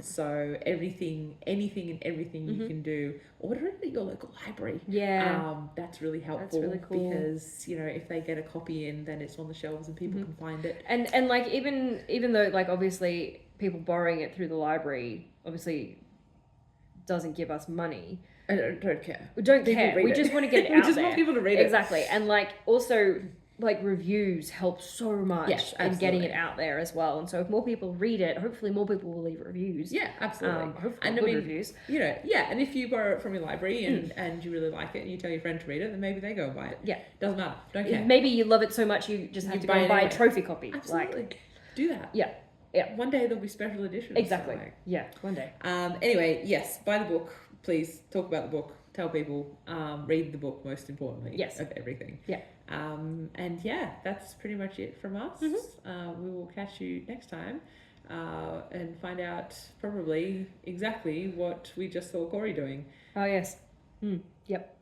So anything and everything you can do, order it at your local library. Yeah. That's really helpful. That's really cool. Because if they get a copy in, then it's on the shelves and people can find it. And like even though, like, obviously people borrowing it through the library obviously doesn't give us money. I don't care. We don't care. We just want to get it out there. We just want people to read it. Exactly. And like also, like, reviews help so much in getting it out there as well. And so if more people read it, hopefully more people will leave reviews. Yeah, absolutely. Hopefully and good reviews. And if you borrow it from your library and you really like it and you tell your friend to read it, then maybe they go and buy it. Yeah. Doesn't matter. Don't care. Maybe you love it so much you just have to go and buy a trophy copy. Absolutely. Do that. Yeah. One day there'll be special editions. Exactly. So one day. Anyway, yes, buy the book. Please talk about the book. Tell people, read the book, most importantly, of everything. Yeah. And that's pretty much it from us. We will catch you next time and find out probably exactly what we just saw Cori doing. Oh, yes. Yep.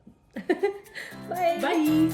Bye. Bye.